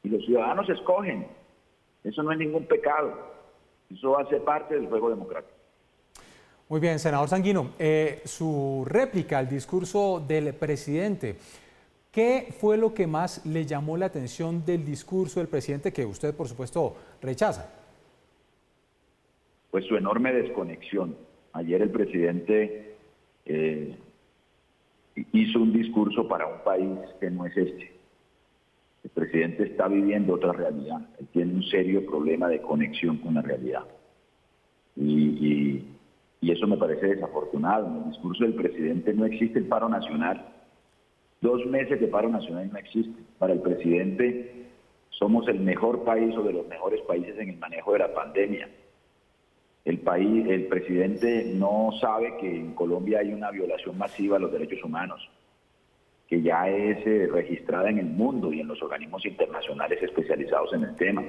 Y los ciudadanos escogen. Eso no es ningún pecado. Eso hace parte del juego democrático. Muy bien, senador Sanguino, su réplica al discurso del presidente, ¿Qué fue lo que más le llamó la atención del discurso del presidente que usted, por supuesto, rechaza? Pues su enorme desconexión. Ayer el presidente hizo un discurso para un país que no es este. El presidente está viviendo otra realidad. Él tiene un serio problema de conexión con la realidad. Y eso me parece desafortunado. En el discurso del presidente no existe el paro nacional. 2 meses de paro nacional no existe. Para el presidente somos el mejor país o de los mejores países en el manejo de la pandemia. El presidente no sabe que en Colombia hay una violación masiva a los derechos humanos, que ya es registrada en el mundo y en los organismos internacionales especializados en el tema.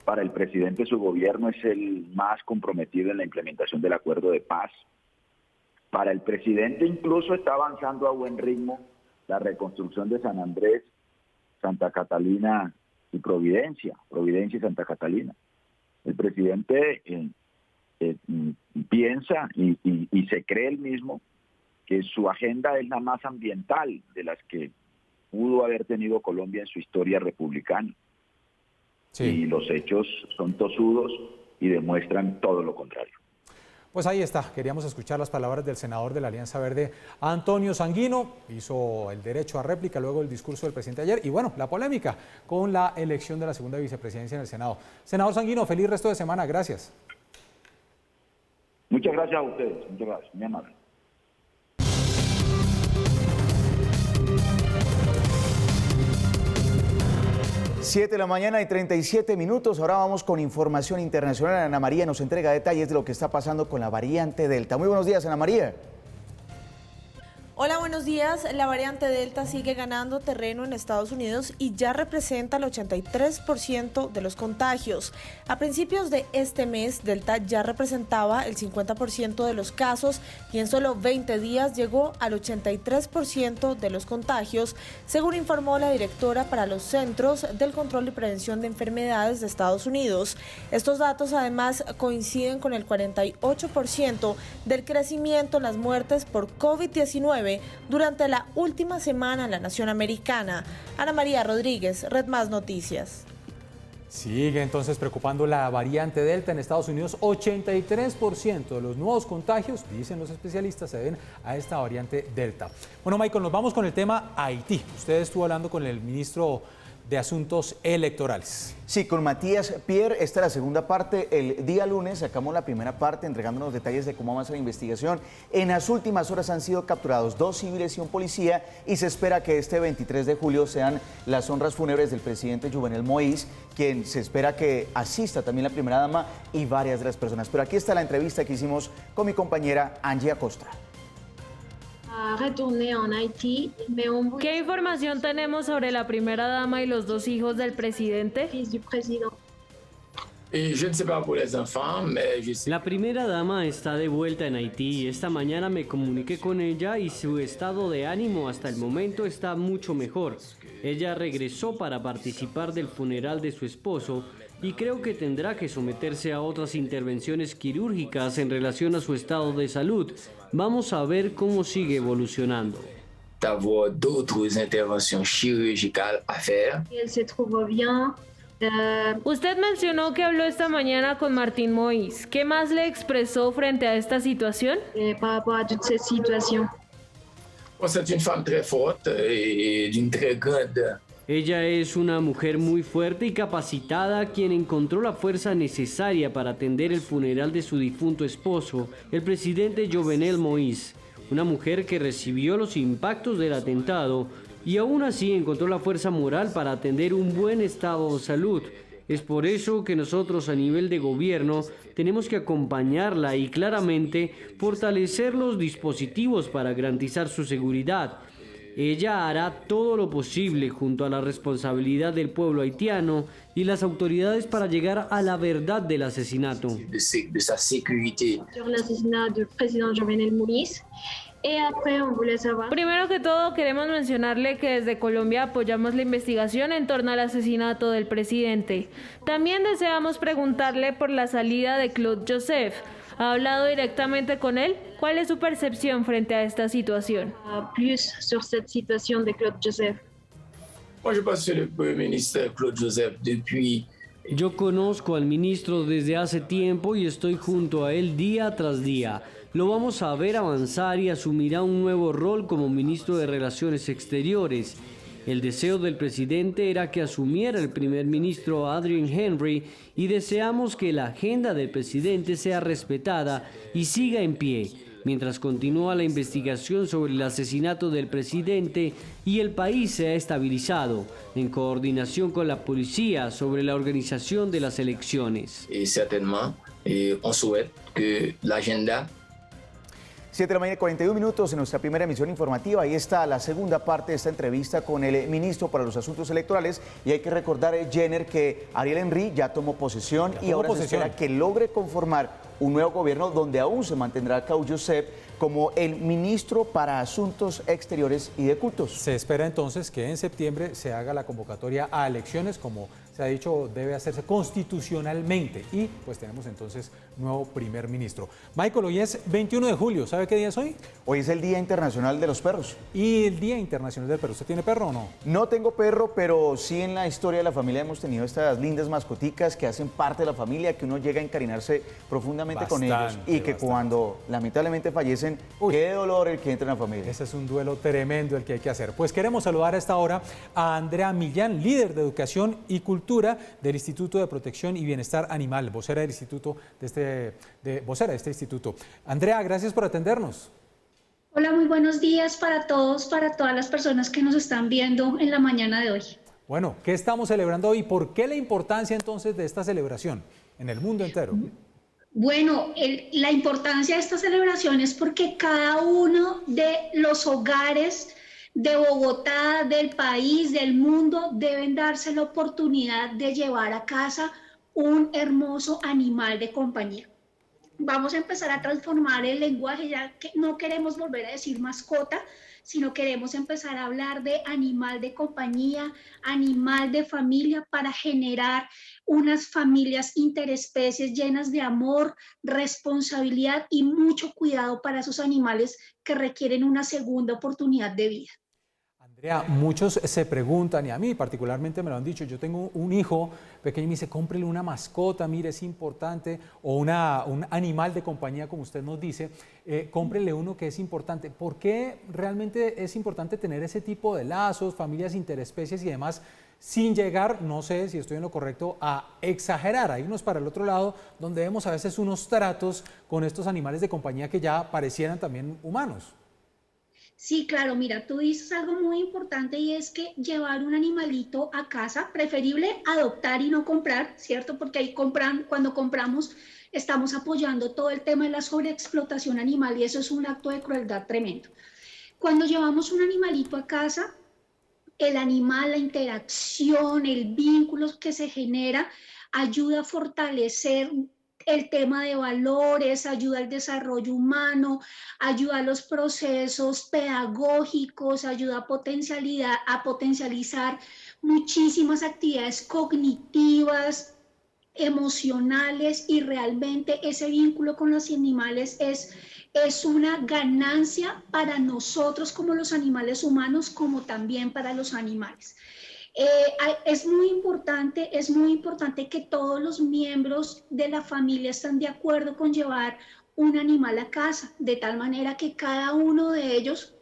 Para el presidente, su gobierno es el más comprometido en la implementación del acuerdo de paz. Para el presidente incluso está avanzando a buen ritmo la reconstrucción de San Andrés, Santa Catalina y Providencia y Santa Catalina. El presidente piensa y se cree él mismo que su agenda es la más ambiental de las que pudo haber tenido Colombia en su historia republicana. Sí. Y los hechos son tosudos y demuestran todo lo contrario. Pues ahí está, queríamos escuchar las palabras del senador de la Alianza Verde, Antonio Sanguino. Hizo el derecho a réplica luego del discurso del presidente ayer y bueno, la polémica con la elección de la segunda vicepresidencia en el Senado. Senador Sanguino, feliz resto de semana, gracias. Muchas gracias a ustedes, muchas gracias, muy amable. Siete de la mañana y 37 minutos. Ahora vamos con información internacional. Ana María nos entrega detalles de lo que está pasando con la variante Delta. Muy buenos días, Ana María. Hola, buenos días. La variante Delta sigue ganando terreno en Estados Unidos y ya representa el 83% de los contagios. A principios de este mes, Delta ya representaba el 50% de los casos y en solo 20 días llegó al 83% de los contagios, según informó la directora para los Centros del Control y Prevención de Enfermedades de Estados Unidos. Estos datos además coinciden con el 48% del crecimiento en las muertes por COVID-19 durante la última semana en la nación americana. Ana María Rodríguez, Red Más Noticias. Sigue entonces preocupando la variante Delta en Estados Unidos. 83% de los nuevos contagios, dicen los especialistas, se deben a esta variante Delta. Bueno, Michael, nos vamos con el tema Haití. Usted estuvo hablando con el ministro de Asuntos Electorales. Sí, con Matías Pierre, esta es la segunda parte. El día lunes sacamos la primera parte entregándonos detalles de cómo avanza la investigación. En las últimas horas han sido capturados 2 civiles y un policía y se espera que este 23 de julio sean las honras fúnebres del presidente Jovenel Moïse, quien se espera que asista también la primera dama y varias de las personas. Pero aquí está la entrevista que hicimos con mi compañera Angie Acosta. ¿Qué información tenemos sobre la primera dama y los 2 hijos del presidente? La primera dama está de vuelta en Haití. Esta mañana me comuniqué con ella y su estado de ánimo hasta el momento está mucho mejor. Ella regresó para participar del funeral de su esposo y creo que tendrá que someterse a otras intervenciones quirúrgicas en relación a su estado de salud. Vamos a ver cómo sigue evolucionando. Usted mencionó que habló esta mañana con Martín Moïse. ¿Qué más le expresó frente a esta situación? Ella es una mujer muy fuerte y capacitada quien encontró la fuerza necesaria para atender el funeral de su difunto esposo, el presidente Jovenel Moïse. Una mujer que recibió los impactos del atentado y aún así encontró la fuerza moral para atender un buen estado de salud. Es por eso que nosotros a nivel de gobierno tenemos que acompañarla y claramente fortalecer los dispositivos para garantizar su seguridad. Ella hará todo lo posible junto a la responsabilidad del pueblo haitiano y las autoridades para llegar a la verdad del asesinato. Primero que todo, queremos mencionarle que desde Colombia apoyamos la investigación en torno al asesinato del presidente. También deseamos preguntarle por la salida de Claude Joseph. ¿Ha hablado directamente con él? ¿Cuál es su percepción frente a esta situación? Plus sur cette situation de Claude Joseph. Moi, je pense que le Premier ministre Claude Joseph, depuis Yo conozco al ministro desde hace tiempo y estoy junto a él día tras día. Lo vamos a ver avanzar y asumirá un nuevo rol como ministro de Relaciones Exteriores. El deseo del presidente era que asumiera el primer ministro Adrian Henry y deseamos que la agenda del presidente sea respetada y siga en pie, mientras continúa la investigación sobre el asesinato del presidente y el país se ha estabilizado, en coordinación con la policía sobre la organización de las elecciones. et certainement, on souhaite que l'agenda 7 de la mañana, 41 minutos en nuestra primera emisión informativa. Ahí está la segunda parte de esta entrevista con el ministro para los Asuntos Electorales. Y hay que recordar, Jenner, que Ariel Henry ya tomó posesión y ahora se espera que logre conformar un nuevo gobierno donde aún se mantendrá Claude Joseph como el ministro para Asuntos Exteriores y de Cultos. Se espera entonces que en septiembre se haga la convocatoria a elecciones, como se ha dicho, debe hacerse constitucionalmente. Y pues tenemos entonces nuevo primer ministro. Michael, hoy es 21 de julio. ¿Sabe qué día es hoy? Hoy es el Día Internacional de los Perros. ¿Y el Día Internacional del Perro? ¿Usted tiene perro o no? No tengo perro, pero sí en la historia de la familia hemos tenido estas lindas mascoticas que hacen parte de la familia, que uno llega a encariñarse profundamente con ellos y que cuando lamentablemente fallecen, qué dolor el que entra en la familia. Ese es un duelo tremendo el que hay que hacer. Pues queremos saludar a esta hora a Andrea Millán, líder de Educación y Cultura del Instituto de Protección y Bienestar Animal, vocera del instituto vocera de este instituto. Andrea, gracias por atendernos. Hola, muy buenos días para todos, para todas las personas que nos están viendo en la mañana de hoy. Bueno, ¿qué estamos celebrando hoy? ¿Por qué la importancia entonces de esta celebración en el mundo entero? Bueno, la importancia de esta celebración es porque cada uno de los hogares de Bogotá, del país, del mundo, deben darse la oportunidad de llevar a casa un hermoso animal de compañía. Vamos a empezar a transformar el lenguaje, ya que no queremos volver a decir mascota, sino queremos empezar a hablar de animal de compañía, animal de familia, para generar unas familias interespecies llenas de amor, responsabilidad y mucho cuidado para esos animales que requieren una segunda oportunidad de vida. Andrea, muchos se preguntan, y a mí particularmente me lo han dicho, yo tengo un hijo pequeño y me dice, cómprele una mascota, mire, es importante, o un animal de compañía, como usted nos dice, cómprele uno que es importante. ¿Por qué realmente es importante tener ese tipo de lazos, familias interespecies y demás, sin llegar, no sé si estoy en lo correcto, a exagerar, a irnos para el otro lado, donde vemos a veces unos tratos con estos animales de compañía que ya parecieran también humanos? Sí, claro, mira, tú dices algo muy importante y es que llevar un animalito a casa, preferible adoptar y no comprar, ¿cierto? Porque ahí cuando compramos estamos apoyando todo el tema de la sobreexplotación animal y eso es un acto de crueldad tremendo. Cuando llevamos un animalito a casa, el animal, la interacción, el vínculo que se genera ayuda a fortalecer el tema de valores, ayuda al desarrollo humano, ayuda a los procesos pedagógicos, ayuda a potencializar muchísimas actividades cognitivas, emocionales, y realmente ese vínculo con los animales es una ganancia para nosotros como los animales humanos, como también para los animales. Es muy importante que todos los miembros de la familia estén de acuerdo con llevar un animal a casa, de tal manera que cada uno de ellos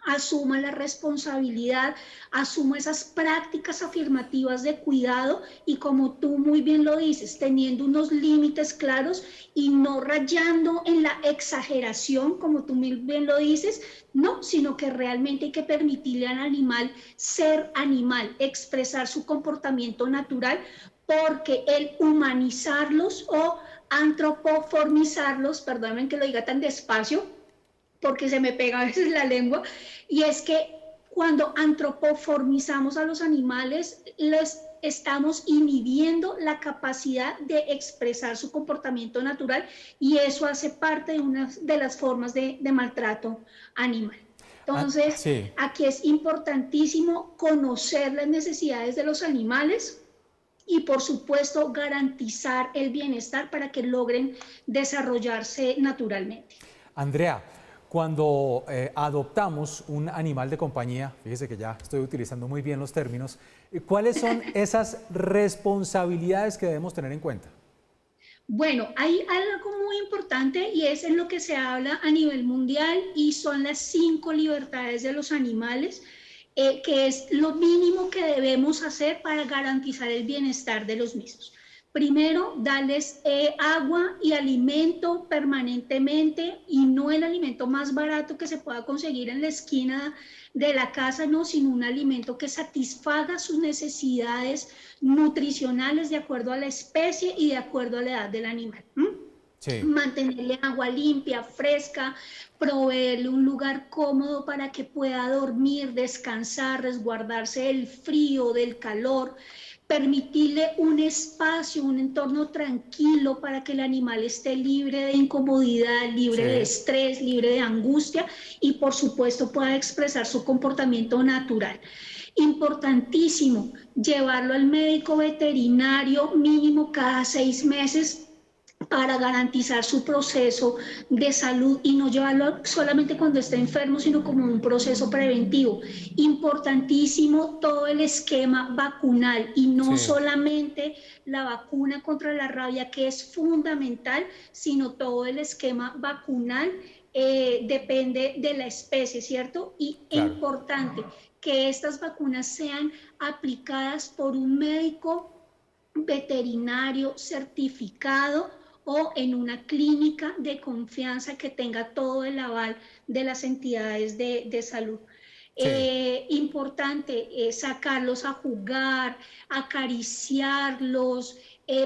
asuma la responsabilidad, asuma esas prácticas afirmativas de cuidado y, como tú muy bien lo dices, teniendo unos límites claros y no rayando en la exageración, como tú muy bien lo dices, no, sino que realmente hay que permitirle al animal ser animal, expresar su comportamiento natural, porque el humanizarlos o antropoformizarlos, perdónenme que lo diga tan despacio, porque se me pega a veces la lengua, y es que cuando antropoformizamos a los animales, les estamos inhibiendo la capacidad de expresar su comportamiento natural, y eso hace parte de una de las formas de maltrato animal. Entonces, sí, aquí es importantísimo conocer las necesidades de los animales, y por supuesto garantizar el bienestar para que logren desarrollarse naturalmente. Andrea, cuando adoptamos un animal de compañía, fíjese que ya estoy utilizando muy bien los términos, ¿cuáles son esas responsabilidades que debemos tener en cuenta? Bueno, hay algo muy importante y es en lo que se habla a nivel mundial y son las 5 libertades de los animales, que es lo mínimo que debemos hacer para garantizar el bienestar de los mismos. Primero, darles agua y alimento permanentemente, y no el alimento más barato que se pueda conseguir en la esquina de la casa, no, sino un alimento que satisfaga sus necesidades nutricionales de acuerdo a la especie y de acuerdo a la edad del animal. Sí. Mantenerle agua limpia, fresca, proveerle un lugar cómodo para que pueda dormir, descansar, resguardarse del frío, del calor, permitirle un espacio, un entorno tranquilo para que el animal esté libre de incomodidad, libre de estrés, libre de angustia y por supuesto pueda expresar su comportamiento natural. Importantísimo, llevarlo al médico veterinario mínimo cada 6 meses para garantizar su proceso de salud y no llevarlo solamente cuando esté enfermo, sino como un proceso preventivo. Importantísimo todo el esquema vacunal y no solamente la vacuna contra la rabia, que es fundamental, sino todo el esquema vacunal depende de la especie, ¿cierto? Y es importante que estas vacunas sean aplicadas por un médico veterinario certificado o en una clínica de confianza que tenga todo el aval de las entidades de salud. Importante sacarlos a jugar, acariciarlos,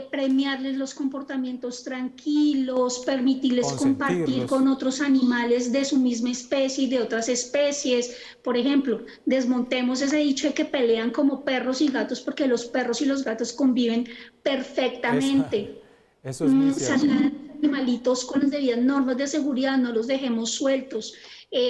premiarles los comportamientos tranquilos, permitirles compartir con otros animales de su misma especie y de otras especies. Por ejemplo, desmontemos ese dicho de que pelean como perros y gatos, porque los perros y los gatos conviven perfectamente. Eso es muy cierto. Animalitos con las debidas normas de seguridad, no los dejemos sueltos.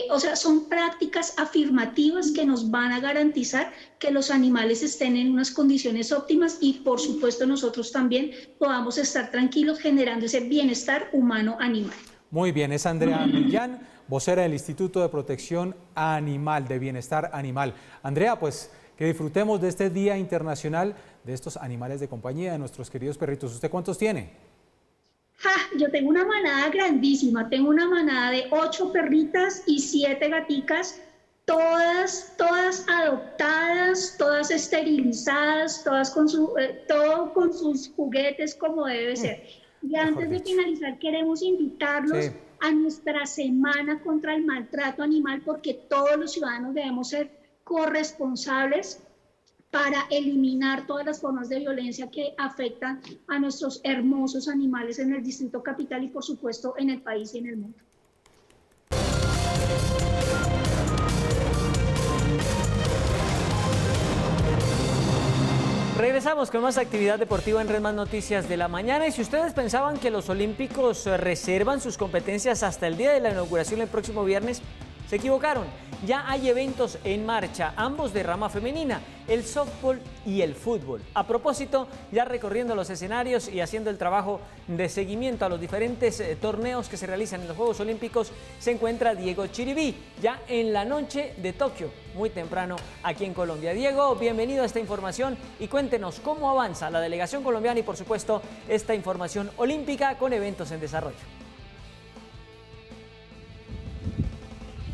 O sea, son prácticas afirmativas que nos van a garantizar que los animales estén en unas condiciones óptimas y por supuesto nosotros también podamos estar tranquilos generando ese bienestar humano-animal. Muy bien, es Andrea Millán, vocera del Instituto de Protección Animal, de Bienestar Animal. Andrea, pues que disfrutemos de este Día Internacional de estos animales de compañía, de nuestros queridos perritos. ¿Usted cuántos tiene? Yo tengo una manada grandísima, tengo una manada de 8 perritas y 7 gaticas, todas adoptadas, todas esterilizadas, todas con todo con sus juguetes como debe ser. Y antes de finalizar queremos invitarlos a nuestra semana contra el maltrato animal, porque todos los ciudadanos debemos ser corresponsables para eliminar todas las formas de violencia que afectan a nuestros hermosos animales en el Distrito Capital y por supuesto en el país y en el mundo. Regresamos con más actividad deportiva en Red Más Noticias de la mañana. Y si ustedes pensaban que los olímpicos reservan sus competencias hasta el día de la inauguración el próximo viernes, se equivocaron. Ya hay eventos en marcha, ambos de rama femenina, el softball y el fútbol. A propósito, ya recorriendo los escenarios y haciendo el trabajo de seguimiento a los diferentes torneos que se realizan en los Juegos Olímpicos, se encuentra Diego Chiribí, ya en la noche de Tokio, muy temprano aquí en Colombia. Diego, bienvenido a esta información y cuéntenos cómo avanza la delegación colombiana y por supuesto esta información olímpica con eventos en desarrollo.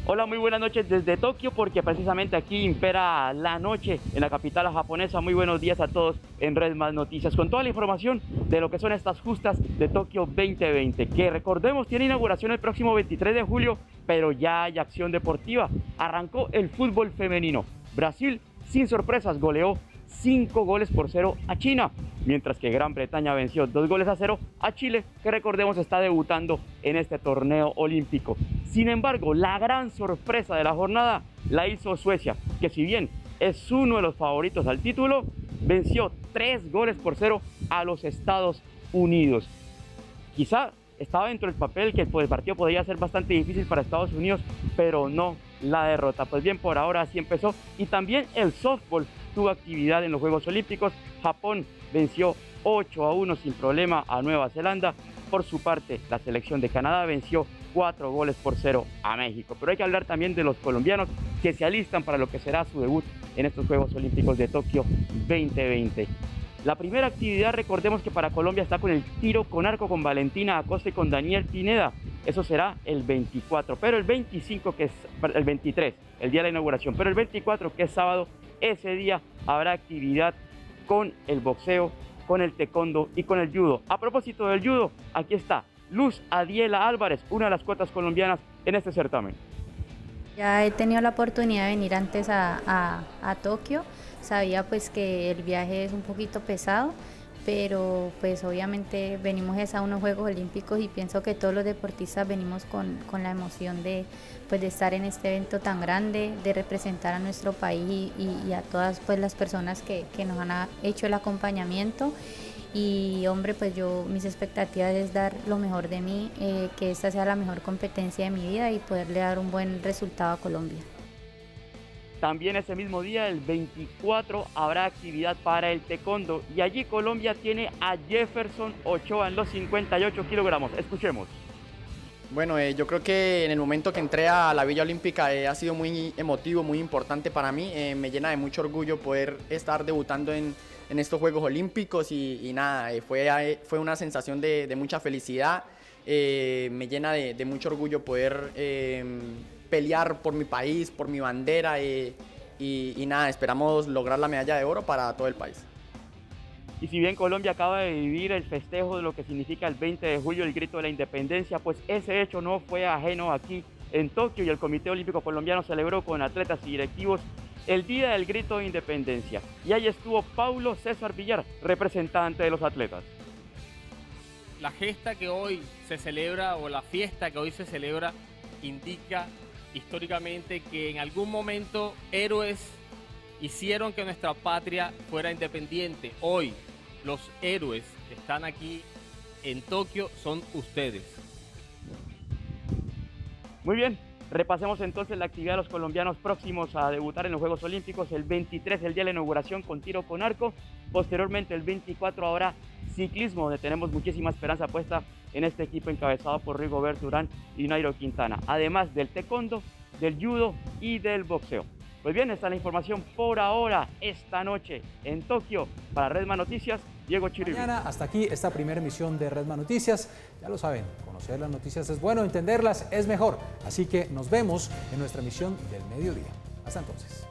Hola, muy buenas noches desde Tokio, porque precisamente aquí impera la noche en la capital japonesa. Muy buenos días a todos en Red Más Noticias, con toda la información de lo que son estas justas de Tokio 2020, que recordemos tiene inauguración el próximo 23 de julio, pero ya hay acción deportiva. Arrancó el fútbol femenino. Brasil, sin sorpresas, goleó 5-0 a China, mientras que Gran Bretaña venció 2-0 a Chile, que recordemos está debutando en este torneo olímpico. Sin embargo, la gran sorpresa de la jornada la hizo Suecia, que si bien es uno de los favoritos al título, venció 3-0 a los Estados Unidos. Quizá estaba dentro del papel que el partido podría ser bastante difícil para Estados Unidos, pero no la derrota. Pues bien, por ahora así empezó. Y también el softball tuvo actividad en los Juegos Olímpicos. Japón venció 8-1 sin problema a Nueva Zelanda. Por su parte, la selección de Canadá venció 4-0 a México. Pero hay que hablar también de los colombianos que se alistan para lo que será su debut en estos Juegos Olímpicos de Tokio 2020. La primera actividad, recordemos que para Colombia está con el tiro con arco con Valentina Acosta y con Daniel Pineda. Eso será el 24, pero el 25, que es el 23, el día de la inauguración, pero el 24, que es sábado, ese día habrá actividad con el boxeo, con el taekwondo y con el judo. A propósito del judo, aquí está Luz Adiela Álvarez, una de las cuotas colombianas en este certamen. Ya he tenido la oportunidad de venir antes a Tokio. Sabía pues que el viaje es un poquito pesado, pero pues obviamente venimos a unos Juegos Olímpicos y pienso que todos los deportistas venimos con la emoción de estar en este evento tan grande, de representar a nuestro país y a todas pues las personas que nos han hecho el acompañamiento. Y hombre, pues mis expectativas es dar lo mejor de mí, que esta sea la mejor competencia de mi vida y poderle dar un buen resultado a Colombia. También ese mismo día, el 24, habrá actividad para el taekwondo y allí Colombia tiene a Jefferson Ochoa en los 58 kilogramos. Escuchemos. Bueno, yo creo que en el momento que entré a la Villa Olímpica ha sido muy emotivo, muy importante para mí. Me llena de mucho orgullo poder estar debutando en estos Juegos Olímpicos y nada, fue una sensación de mucha felicidad. Me llena de mucho orgullo poder pelear por mi país, por mi bandera y nada, esperamos lograr la medalla de oro para todo el país. Y si bien Colombia acaba de vivir el festejo de lo que significa el 20 de julio, el grito de la independencia, pues ese hecho no fue ajeno aquí en Tokio y el Comité Olímpico Colombiano celebró con atletas y directivos el Día del Grito de Independencia. Y ahí estuvo Paulo César Villar, representante de los atletas. La gesta que hoy se celebra o la fiesta que hoy se celebra indica históricamente que en algún momento héroes hicieron que nuestra patria fuera independiente. Hoy los héroes que están aquí en Tokio son ustedes. Muy bien, repasemos entonces la actividad de los colombianos próximos a debutar en los Juegos Olímpicos. El 23, el día de la inauguración con tiro con arco. Posteriormente, el 24, habrá ciclismo, donde tenemos muchísima esperanza puesta en este equipo encabezado por Rigoberto Urán y Nairo Quintana. Además del taekwondo, del judo y del boxeo. Pues bien, esta es la información por ahora, esta noche en Tokio. Para Redman Noticias, Diego Chiribi. Mañana, hasta aquí esta primera emisión de Redman Noticias. Ya lo saben, conocer las noticias es bueno, entenderlas es mejor. Así que nos vemos en nuestra emisión del mediodía. Hasta entonces.